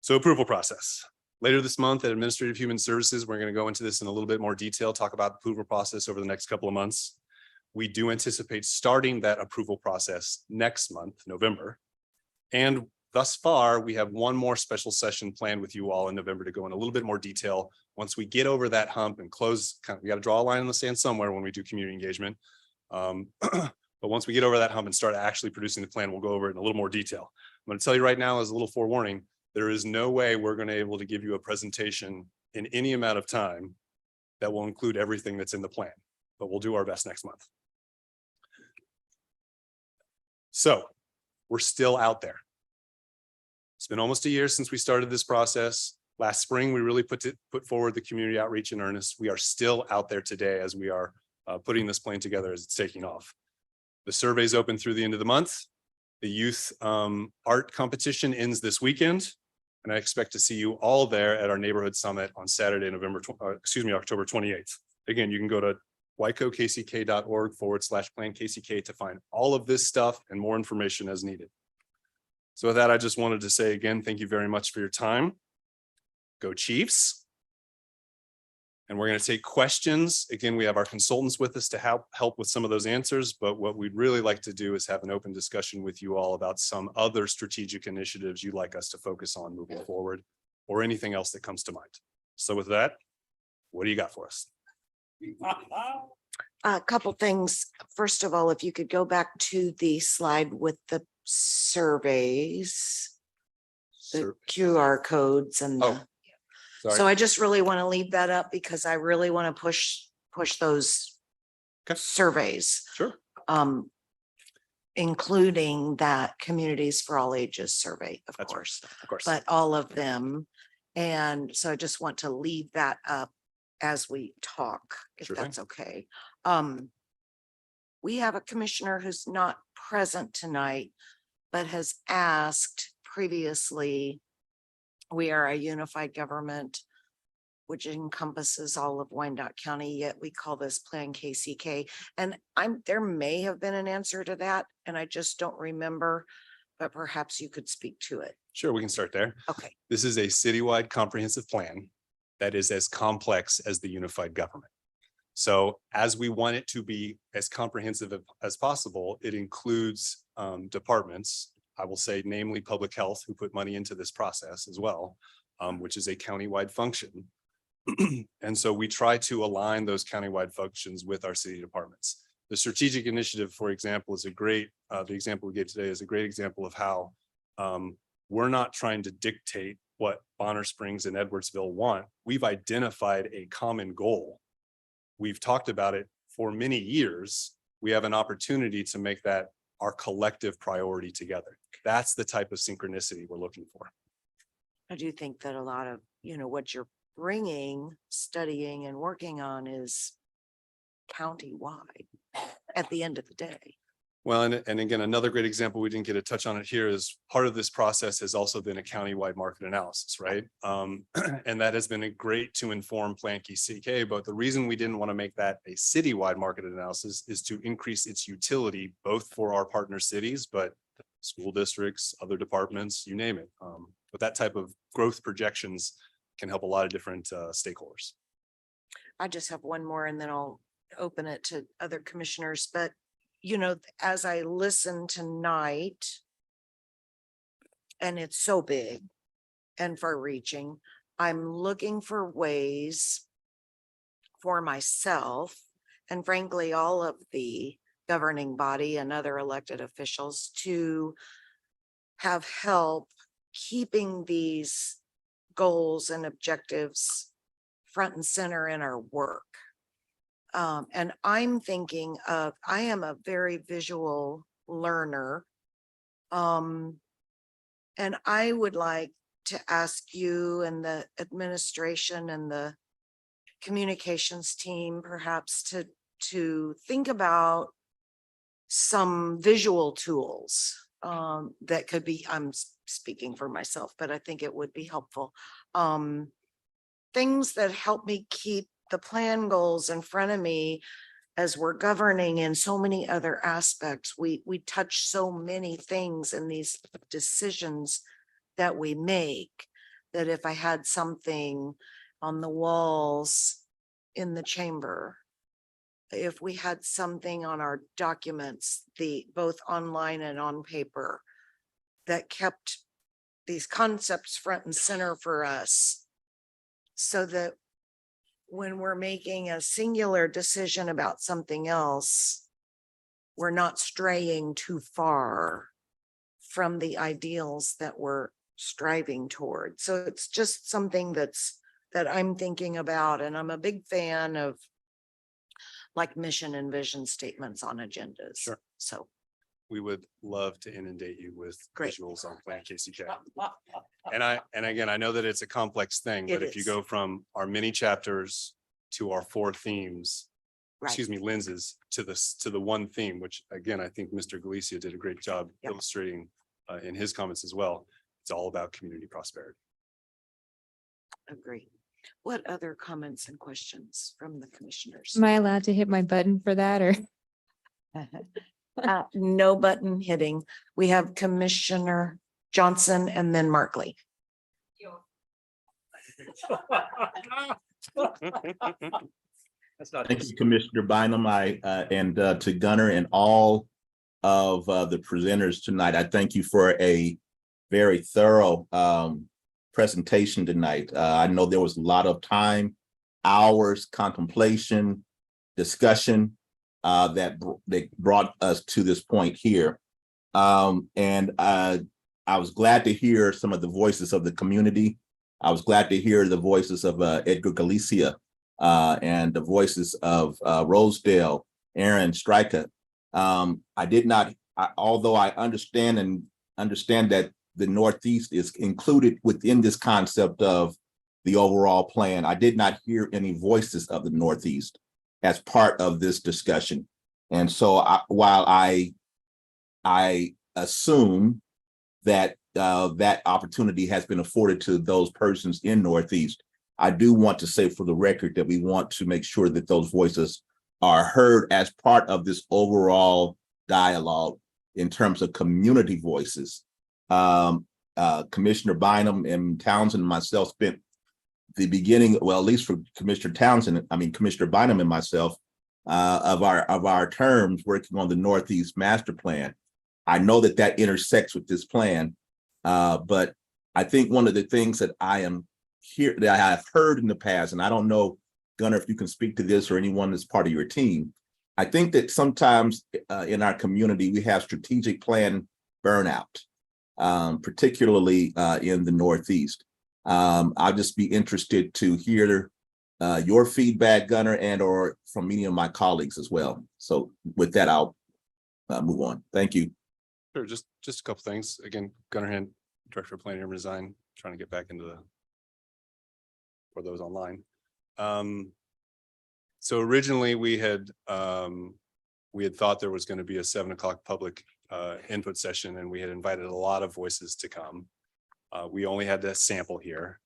[SPEAKER 4] So approval process. Later this month at Administrative Human Services, we're going to go into this in a little bit more detail, talk about the approval process over the next couple of months. We do anticipate starting that approval process next month, November. And thus far, we have one more special session planned with you all in November to go in a little bit more detail. Once we get over that hump and close, we got to draw a line in the sand somewhere when we do community engagement. But once we get over that hump and start actually producing the plan, we'll go over it in a little more detail. I'm going to tell you right now as a little forewarning, there is no way we're going to be able to give you a presentation in any amount of time that will include everything that's in the plan, but we'll do our best next month. So we're still out there. It's been almost a year since we started this process. Last spring, we really put forward the community outreach in earnest. We are still out there today as we are putting this plan together as it's taking off. The survey is open through the end of the month. The youth art competition ends this weekend, and I expect to see you all there at our neighborhood summit on Saturday, October 28th. Again, you can go to wykokck.org/PlanKCK to find all of this stuff and more information as needed. So with that, I just wanted to say again, thank you very much for your time. Go Chiefs. And we're going to take questions. Again, we have our consultants with us to help with some of those answers, but what we'd really like to do is have an open discussion with you all about some other strategic initiatives you'd like us to focus on moving forward, or anything else that comes to mind. So with that, what do you got for us?
[SPEAKER 7] A couple things. First of all, if you could go back to the slide with the surveys, the QR codes and
[SPEAKER 4] Oh, sorry.
[SPEAKER 7] so I just really want to leave that up because I really want to push those
[SPEAKER 4] Okay.
[SPEAKER 7] surveys.
[SPEAKER 4] Sure.
[SPEAKER 7] Including that Communities for All Ages survey, of
[SPEAKER 4] That's right.
[SPEAKER 7] course,
[SPEAKER 4] Of course.
[SPEAKER 7] but all of them. And so I just want to leave that up as we talk, if
[SPEAKER 4] Sure thing.
[SPEAKER 7] that's okay. We have a commissioner who's not present tonight, but has asked previously. We are a unified government, which encompasses all of Wyandotte County, yet we call this PlanKCK. And there may have been an answer to that, and I just don't remember, but perhaps you could speak to it.
[SPEAKER 4] Sure, we can start there.
[SPEAKER 7] Okay.
[SPEAKER 4] This is a citywide comprehensive plan that is as complex as the unified government. So as we want it to be as comprehensive as possible, it includes departments, I will say namely public health, who put money into this process as well, which is a countywide function. And so we try to align those countywide functions with our city departments. The strategic initiative, for example, is a great, the example we gave today is a great example of how we're not trying to dictate what Bonner Springs and Edwardsville want. We've identified a common goal. We've talked about it for many years. We have an opportunity to make that our collective priority together. That's the type of synchronicity we're looking for.
[SPEAKER 7] I do think that a lot of, what you're bringing, studying and working on is countywide at the end of the day.
[SPEAKER 4] Well, and again, another great example, we didn't get to touch on it here, is part of this process has also been a countywide market analysis, right? And that has been great to inform PlanKCK, but the reason we didn't want to make that a citywide market analysis is to increase its utility, both for our partner cities, but school districts, other departments, you name it. But that type of growth projections can help a lot of different stakeholders.
[SPEAKER 7] I just have one more and then I'll open it to other commissioners, but as I listen tonight, and it's so big and far reaching, I'm looking for ways for myself and frankly, all of the governing body and other elected officials to have help keeping these goals and objectives front and center in our work. And I'm thinking of, I am a very visual learner. And I would like to ask you and the administration and the communications team perhaps to think about some visual tools that could be, I'm speaking for myself, but I think it would be helpful. Things that help me keep the plan goals in front of me as we're governing in so many other aspects. We touch so many things in these decisions that we make, that if I had something on the walls in the chamber, if we had something on our documents, both online and on paper, that kept these concepts front and center for us, so that when we're making a singular decision about something else, we're not straying too far from the ideals that we're striving toward. So it's just something that's that I'm thinking about, and I'm a big fan of like mission and vision statements on agendas.
[SPEAKER 4] Sure.
[SPEAKER 7] So.
[SPEAKER 4] We would love to inundate you with
[SPEAKER 7] Great.
[SPEAKER 4] visuals on PlanKCK. And again, I know that it's a complex thing, but
[SPEAKER 7] It
[SPEAKER 4] if you
[SPEAKER 7] is.
[SPEAKER 4] go from our mini chapters to our 4 themes,
[SPEAKER 7] Right.
[SPEAKER 4] excuse me, lenses to the one theme, which again, I think Mr. Galicia did a great job
[SPEAKER 7] Yep.
[SPEAKER 4] illustrating in his comments as well. It's all about community prosperity.
[SPEAKER 7] Agree. What other comments and questions from the commissioners?
[SPEAKER 12] Am I allowed to hit my button for that or?
[SPEAKER 7] No button hitting. We have Commissioner Johnson and then Markley.
[SPEAKER 13] Thank you, Commissioner Bynum. And to Gunner and all of the presenters tonight, I thank you for a very thorough presentation tonight. I know there was a lot of time, hours, contemplation, discussion that brought us to this point here. And I was glad to hear some of the voices of the community. I was glad to hear the voices of Edgar Galicia and the voices of Rosedale, Aaron Stryker. I did not, although I understand that the Northeast is included within this concept of the overall plan, I did not hear any voices of the Northeast as part of this discussion. And so while I assume that that opportunity has been afforded to those persons in Northeast, I do want to say for the record that we want to make sure that those voices are heard as part of this overall dialogue in terms of community voices. Commissioner Bynum and Townsend and myself spent the beginning, well, at least for Commissioner Bynum and myself, of our terms working on the Northeast Master Plan. I know that intersects with this plan, but I think one of the things that I have heard in the past, and I don't know, Gunnar, if you can speak to this or anyone that's part of your team, I think that sometimes in our community, we have strategic plan burnout, particularly in the Northeast. I'll just be interested to hear your feedback, Gunnar, and or from many of my colleagues as well. So with that, I'll move on. Thank you.
[SPEAKER 4] Sure, just a couple things. Again, Gunnar Hand, Director of Planning and Design, trying to get back into for those online. So originally we had thought there was going to be a 7 o'clock public input session, and we had invited a lot of voices to come. We only had that sample here.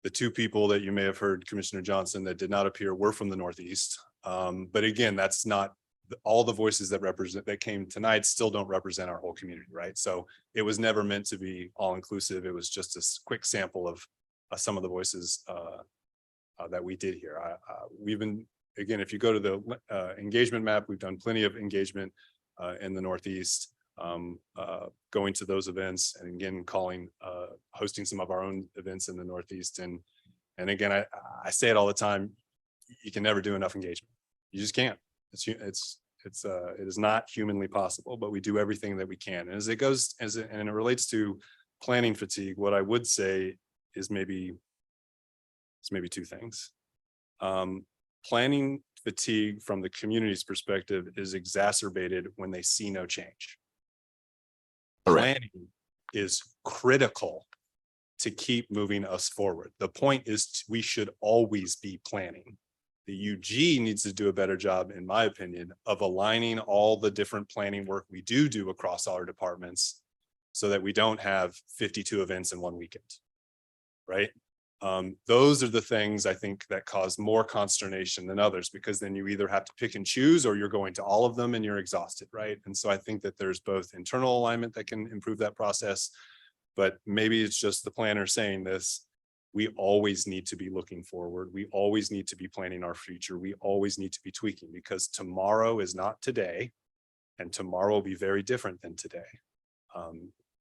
[SPEAKER 4] The 2 people that you may have heard, Commissioner Johnson, that did not appear were from the Northeast. But again, that's not all the voices that came tonight still don't represent our whole community, right? So it was never meant to be all inclusive. It was just a quick sample of some of the voices that we did here. We've been, again, if you go to the engagement map, we've done plenty of engagement in the Northeast, going to those events, and again, hosting some of our own events in the Northeast. And again, I say it all the time, you can never do enough engagement. You just can't. It is not humanly possible, but we do everything that we can. And and it relates to planning fatigue, what I would say is maybe 2 things. Planning fatigue from the community's perspective is exacerbated when they see no change.
[SPEAKER 13] Correct.
[SPEAKER 4] Planning is critical to keep moving us forward. The point is we should always be planning. The UG needs to do a better job, in my opinion, of aligning all the different planning work we do across all our departments so that we don't have 52 events in one weekend, right? Those are the things I think that cause more consternation than others, because then you either have to pick and choose or you're going to all of them and you're exhausted, right? And so I think that there's both internal alignment that can improve that process, but maybe it's just the planner saying this. We always need to be looking forward. We always need to be planning our future. We always need to be tweaking, because tomorrow is not today, and tomorrow will be very different than today.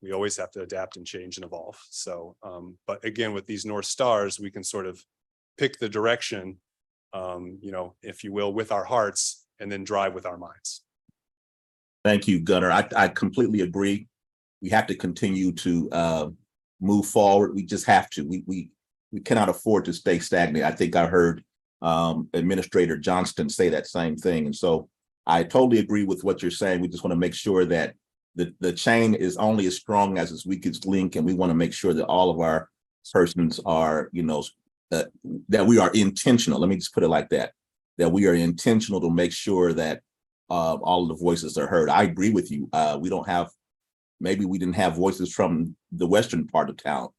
[SPEAKER 4] We always have to adapt and change and evolve. So, but again, with these North Stars, we can sort of pick the direction, if you will, with our hearts, and then drive with our minds.
[SPEAKER 13] Thank you, Gunnar. I completely agree. We have to continue to move forward. We just have to. we cannot afford to stay stagnant. I think I heard Administrator Johnston say that same thing. And so I totally agree with what you're saying. We just want to make sure that the chain is only as strong as its weakest link. And we want to make sure that all of our persons are, that we are intentional. Let me just put it like that, that we are intentional to make sure that all of the voices are heard. I agree with you. Maybe we didn't have voices from the western part of town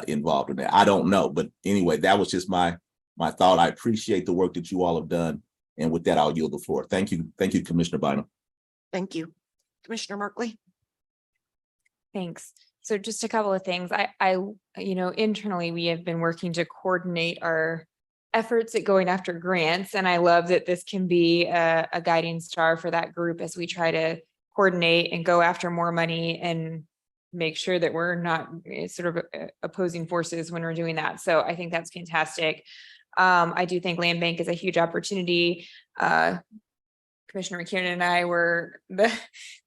[SPEAKER 13] involved in that. I don't know. But anyway, that was just my thought. I appreciate the work that you all have done. And with that, I'll yield the floor. Thank you. Thank you, Commissioner Bynum.
[SPEAKER 7] Thank you. Commissioner Markley?
[SPEAKER 12] Thanks. So just a couple of things. Internally, we have been working to coordinate our efforts at going after grants. And I love that this can be a guiding star for that group as we try to coordinate and go after more money and make sure that we're not sort of opposing forces when we're doing that. So I think that's fantastic. I do think land bank is a huge opportunity. Commissioner McKiernan and I were the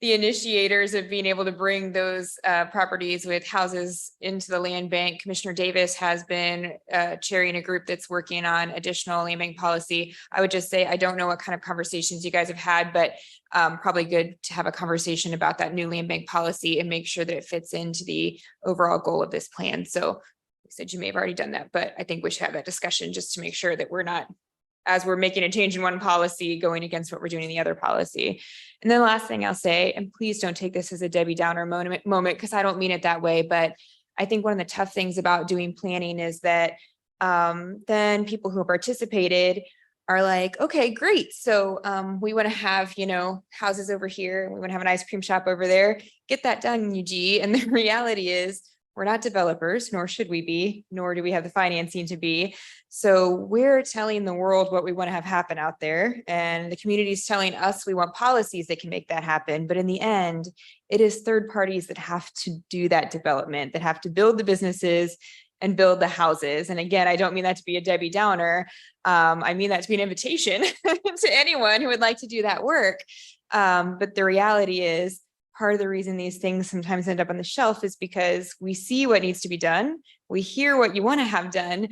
[SPEAKER 12] initiators of being able to bring those properties with houses into the land bank. Commissioner Davis has been chairing a group that's working on additional land bank policy. I would just say, I don't know what kind of conversations you guys have had, but probably good to have a conversation about that new land bank policy and make sure that it fits into the overall goal of this plan. So I said you may have already done that, but I think we should have that discussion just to make sure that we're not, as we're making a change in one policy, going against what we're doing in the other policy. And then the last thing I'll say, and please don't take this as a Debbie Downer moment, because I don't mean it that way, but I think one of the tough things about doing planning is that then people who participated are like, okay, great. So we want to have, houses over here. We want to have an ice cream shop over there. Get that done, UG. And the reality is, we're not developers, nor should we be, nor do we have the financing to be. So we're telling the world what we want to have happen out there. And the community is telling us we want policies that can make that happen. But in the end, it is third parties that have to do that development, that have to build the businesses and build the houses. And again, I don't mean that to be a Debbie Downer. I mean that to be an invitation to anyone who would like to do that work. But the reality is, part of the reason these things sometimes end up on the shelf is because we see what needs to be done. We hear what you want to have done,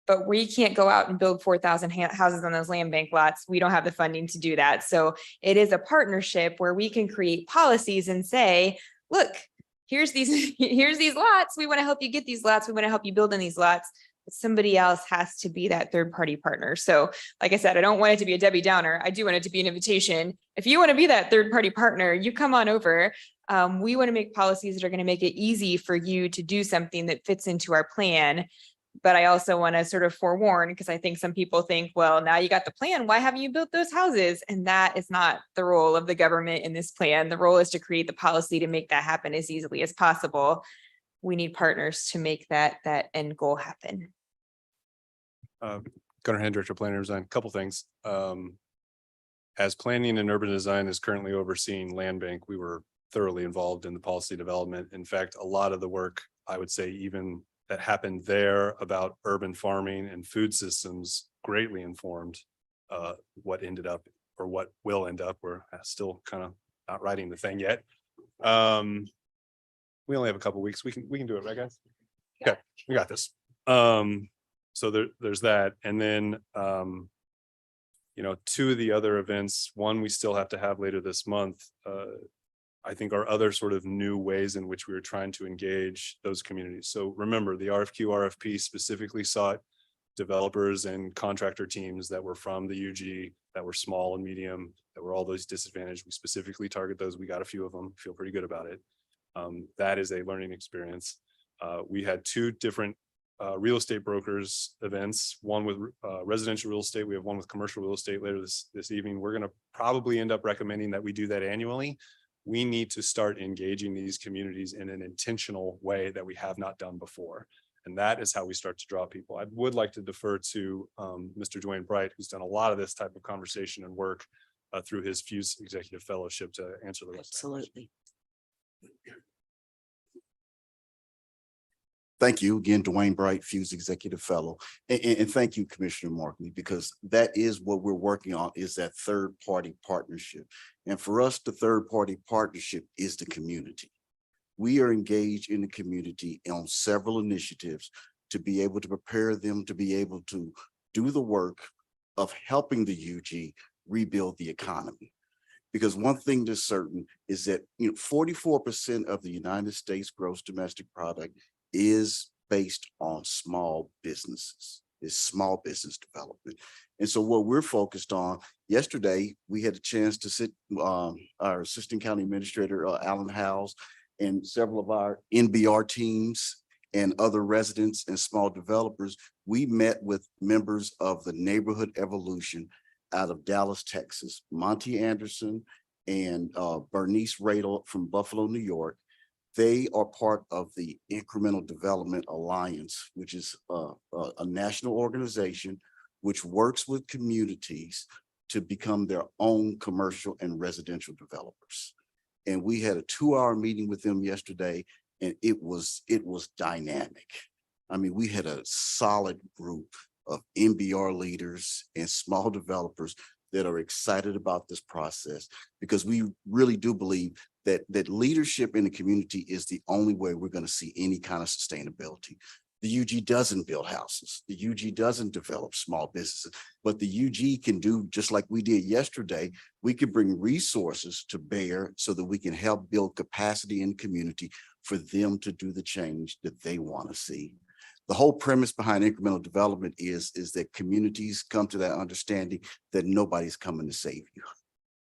[SPEAKER 12] but we can't go out and build 4,000 houses on those land bank lots. We don't have the funding to do that. So it is a partnership where we can create policies and say, look, here's these lots. We want to help you get these lots. We want to help you build in these lots. But somebody else has to be that third party partner. So like I said, I don't want it to be a Debbie Downer. I do want it to be an invitation. If you want to be that third party partner, you come on over. We want to make policies that are going to make it easy for you to do something that fits into our plan. But I also want to sort of forewarn, because I think some people think, well, now you got the plan, why haven't you built those houses? And that is not the role of the government in this plan. The role is to create the policy to make that happen as easily as possible. We need partners to make that end goal happen.
[SPEAKER 4] Gunnar Hand, Director of Planning and Design, a couple things. As planning and urban design is currently overseeing land bank, we were thoroughly involved in the policy development. In fact, a lot of the work, I would say, even that happened there about urban farming and food systems greatly informed what ended up, or what will end up. We're still kind of not writing the thing yet. We only have a couple weeks. We can do it, right, guys? Okay, we got this. So there's that. And then, two of the other events, one we still have to have later this month, I think are other sort of new ways in which we were trying to engage those communities. So remember, the RFP specifically sought developers and contractor teams that were from the UG, that were small and medium, that were all those disadvantaged. We specifically target those. We got a few of them, feel pretty good about it. That is a learning experience. We had two different real estate brokers events, one with residential real estate. We have one with commercial real estate later this evening. We're going to probably end up recommending that we do that annually. We need to start engaging these communities in an intentional way that we have not done before. And that is how we start to draw people. I would like to defer to Mr. Dwayne Bright, who's done a lot of this type of conversation and work through his Fuse Executive Fellowship, to answer the rest.
[SPEAKER 7] Absolutely.
[SPEAKER 5] Thank you again, Dwayne Bright, Fuse Executive Fellow. And thank you, Commissioner Markley, because that is what we're working on, is that third party partnership. And for us, the third party partnership is the community. We are engaged in the community on several initiatives to be able to prepare them to be able to do the work of helping the UG rebuild the economy. Because one thing that's certain is that 44% of the United States gross domestic product is based on small businesses, is small business development. And so what we're focused on, yesterday, we had a chance to sit, our Assistant County Administrator, Alan Howes, and several of our NBR teams and other residents and small developers. We met with members of the Neighborhood Evolution out of Dallas, Texas, Monty Anderson and Bernice Radel from Buffalo, New York. They are part of the Incremental Development Alliance, which is a national organization which works with communities to become their own commercial and residential developers. And we had a 2-hour meeting with them yesterday, and it was dynamic. I mean, we had a solid group of NBR leaders and small developers that are excited about this process, because we really do believe that leadership in the community is the only way we're going to see any kind of sustainability. The UG doesn't build houses. The UG doesn't develop small businesses, but the UG can do just like we did yesterday. We could bring resources to bear so that we can help build capacity in the community for them to do the change that they want to see. The whole premise behind incremental development is that communities come to that understanding that nobody's coming to save you,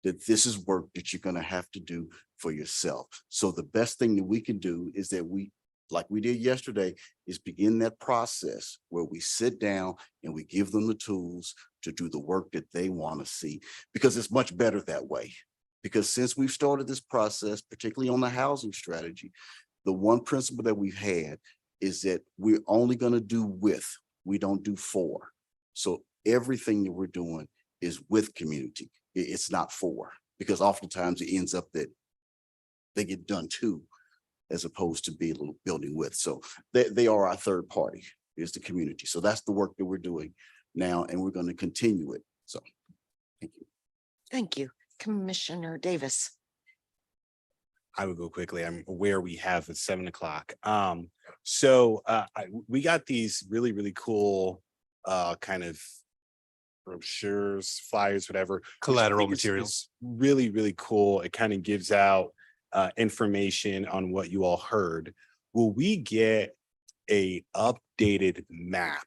[SPEAKER 5] that this is work that you're going to have to do for yourself. So the best thing that we can do is that we, like we did yesterday, is begin that process where we sit down and we give them the tools to do the work that they want to see, because it's much better that way. Because since we've started this process, particularly on the housing strategy, the one principle that we've had is that we're only going to do with, we don't do for. So everything that we're doing is with community. It's not for, because oftentimes it ends up that they get done to, as opposed to building with. So they are our third party, is the community. So that's the work that we're doing now, and we're going to continue it. So thank you.
[SPEAKER 7] Thank you. Commissioner Davis.
[SPEAKER 14] I would go quickly. I'm aware we have at 7 o'clock. We got these really cool kind of brochures, flyers, whatever.
[SPEAKER 4] Collateral
[SPEAKER 14] which I think
[SPEAKER 4] materials.
[SPEAKER 14] is really cool. It kind of gives out information on what you all heard. Will we get a updated map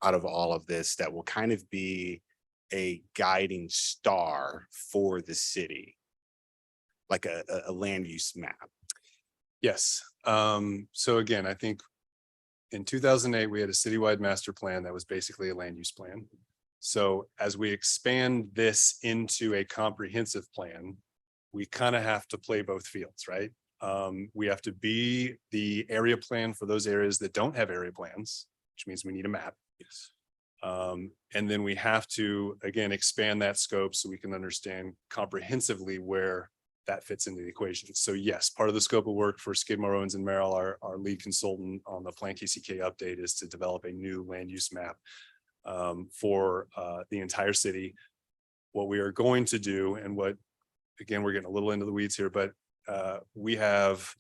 [SPEAKER 14] out of all of this that will kind of be a guiding star for the city? Like a land use map?
[SPEAKER 4] Yes. So again, I think in 2008, we had a citywide master plan that was basically a land use plan. So as we expand this into a comprehensive plan, we kind of have to play both fields, right? We have to be the area plan for those areas that don't have area plans, which means we need a map.
[SPEAKER 14] Yes.
[SPEAKER 4] And then we have to, again, expand that scope so we can understand comprehensively where that fits into the equation. So yes, part of the scope of work for Skidmore, Owens and Merrill, our lead consultant on the PlanKCK update, is to develop a new land use map for the entire city. What we are going to do, and what, again, we're getting a little into the weeds here, but we have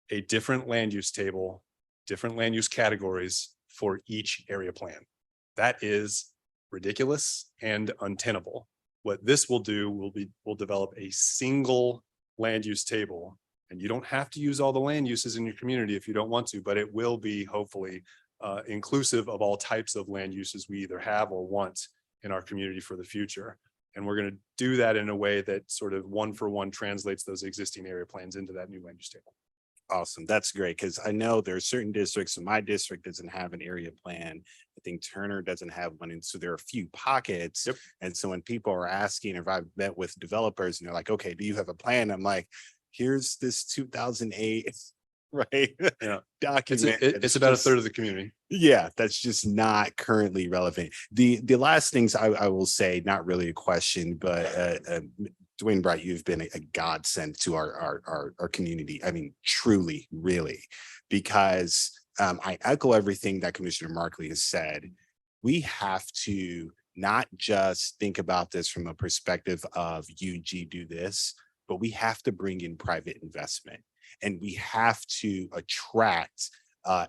[SPEAKER 4] a different land use table, different land use categories for each area plan. That is ridiculous and untenable. What this will do will develop a single land use table, and you don't have to use all the land uses in your community if you don't want to, but it will be hopefully inclusive of all types of land uses we either have or want in our community for the future. And we're going to do that in a way that sort of one for one translates those existing area plans into that new land use table.
[SPEAKER 14] Awesome. That's great, because I know there are certain districts, and my district doesn't have an area plan. I think Turner doesn't have one. And so there are a few pockets.
[SPEAKER 4] Yep.
[SPEAKER 14] And so when people are asking, if I've met with developers and they're like, okay, do you have a plan? I'm like, here's this 2008 right document.
[SPEAKER 4] It's about a third of the community.
[SPEAKER 14] Yeah, that's just not currently relevant. The last things I will say, not really a question, but Dwayne Bright, you've been a godsend to our community. I mean, truly, really, because I echo everything that Commissioner Markley has said. We have to not just think about this from a perspective of UG do this, but we have to bring in private investment, and we have to attract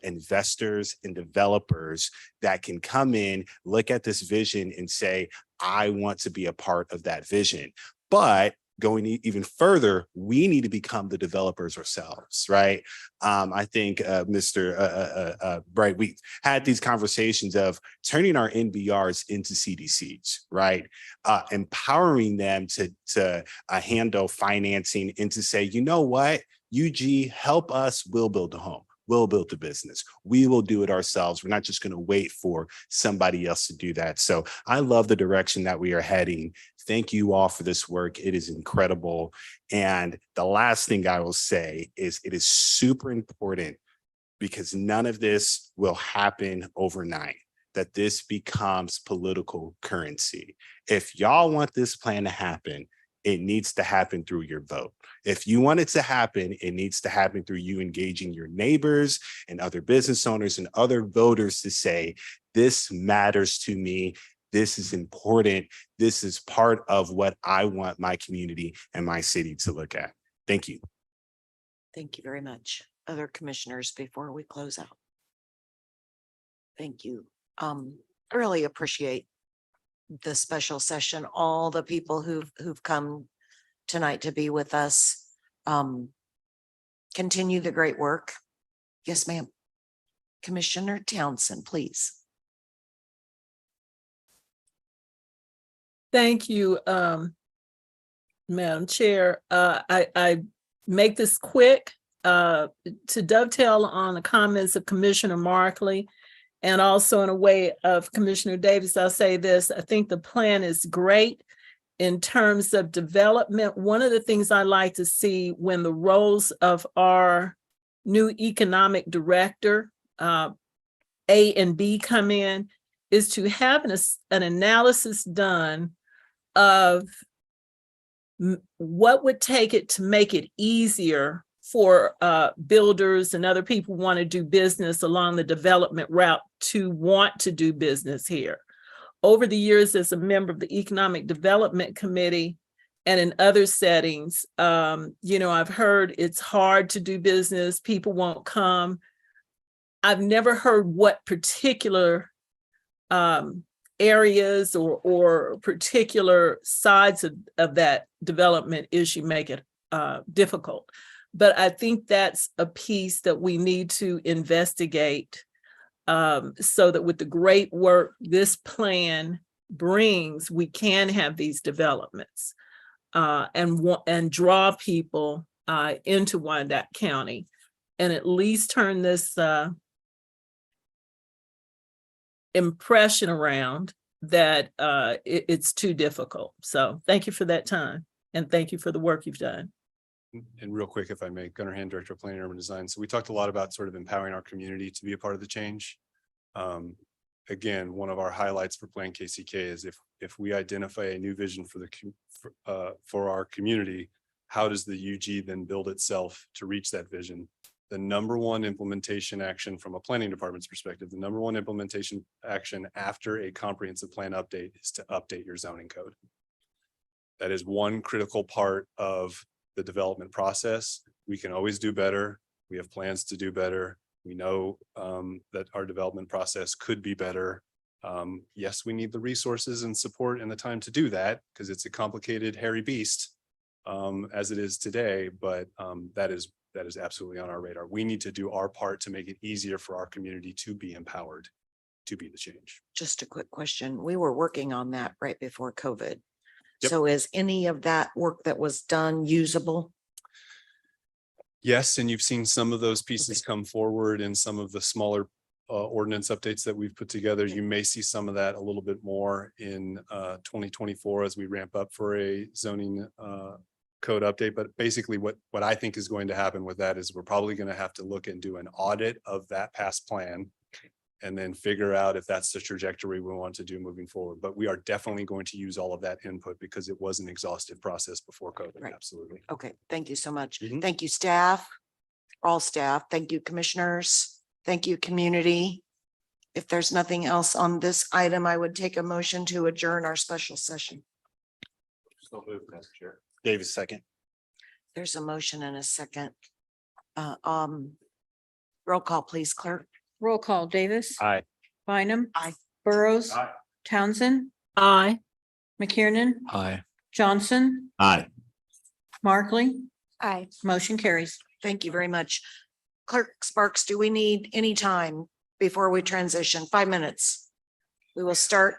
[SPEAKER 14] investors and developers that can come in, look at this vision and say, I want to be a part of that vision. But going even further, we need to become the developers ourselves, right? I think, Mr. Bright, we had these conversations of turning our NBRs into CDCs, right? Empowering them to handle financing and to say, you know what, UG, help us, we'll build a home. We'll build a business. We will do it ourselves. We're not just going to wait for somebody else to do that. So I love the direction that we are heading. Thank you all for this work. It is incredible. And the last thing I will say is it is super important because none of this will happen overnight, that this becomes political currency. If y'all want this plan to happen, it needs to happen through your vote. If you want it to happen, it needs to happen through you engaging your neighbors and other business owners and other voters to say, this matters to me. This is important. This is part of what I want my community and my city to look at. Thank you.
[SPEAKER 7] Thank you very much. Other commissioners before we close out. Thank you. I really appreciate the special session, all the people who've come tonight to be with us. Continue the great work. Yes, ma'am. Commissioner Townsend, please.
[SPEAKER 2] Thank you, Madam Chair. I make this quick to dovetail on the comments of Commissioner Markley. And also in a way of Commissioner Davis, I'll say this, I think the plan is great in terms of development. One of the things I like to see when the roles of our new economic director, A and B, come in, is to have an analysis done of what would take it to make it easier for builders and other people who want to do business along the development route to want to do business here. Over the years, as a member of the Economic Development Committee and in other settings, I've heard it's hard to do business, people won't come. I've never heard what particular areas or particular sides of that development issue make it difficult. But I think that's a piece that we need to investigate so that with the great work this plan brings, we can have these developments and draw people into Wyandotte County and at least turn this impression around that it's too difficult. So thank you for that time and thank you for the work you've done.
[SPEAKER 4] And real quick, if I may, Gunnar Hand, Director of Planning and Urban Design. So we talked a lot about sort of empowering our community to be a part of the change. Again, one of our highlights for PlanKCK is if we identify a new vision for our community, how does the UG then build itself to reach that vision? The number one implementation action from a planning department's perspective, the number one implementation action after a comprehensive plan update is to update your zoning code. That is one critical part of the development process. We can always do better. We have plans to do better. We know that our development process could be better. Yes, we need the resources and support and the time to do that because it's a complicated, hairy beast as it is today, but that is absolutely on our radar. We need to do our part to make it easier for our community to be empowered to be the change.
[SPEAKER 7] Just a quick question. We were working on that right before COVID.
[SPEAKER 4] Yep.
[SPEAKER 7] So is any of that work that was done usable?
[SPEAKER 4] Yes, and you've seen some of those pieces come forward in some of the smaller ordinance updates that we've put together. You may see some of that a little bit more in 2024 as we ramp up for a zoning code update. But basically what I think is going to happen with that is we're probably going to have to look and do an audit of that past plan and then figure out if that's the trajectory we want to do moving forward. But we are definitely going to use all of that input because it was an exhaustive process before COVID.
[SPEAKER 7] Right.
[SPEAKER 4] Absolutely.
[SPEAKER 7] Okay, thank you so much.
[SPEAKER 4] Mhm.
[SPEAKER 7] Thank you, staff, all staff. Thank you, commissioners. Thank you, community. If there's nothing else on this item, I would take a motion to adjourn our special session.
[SPEAKER 4] So moved, Madam Chair. Davis, second.
[SPEAKER 7] There's a motion and a second. Roll call, please, clerk.
[SPEAKER 15] Roll call, Davis.
[SPEAKER 14] Aye.
[SPEAKER 15] Bynum.
[SPEAKER 7] Aye.
[SPEAKER 15] Burrows.
[SPEAKER 14] Aye.
[SPEAKER 15] Townsend.
[SPEAKER 2] Aye.
[SPEAKER 15] McKiernan.
[SPEAKER 14] Aye.
[SPEAKER 15] Johnson.
[SPEAKER 13] Aye.
[SPEAKER 15] Markley.
[SPEAKER 12] Aye.
[SPEAKER 15] Motion carries.
[SPEAKER 7] Thank you very much. Clerk Sparks, do we need any time before we transition? 5 minutes. We will start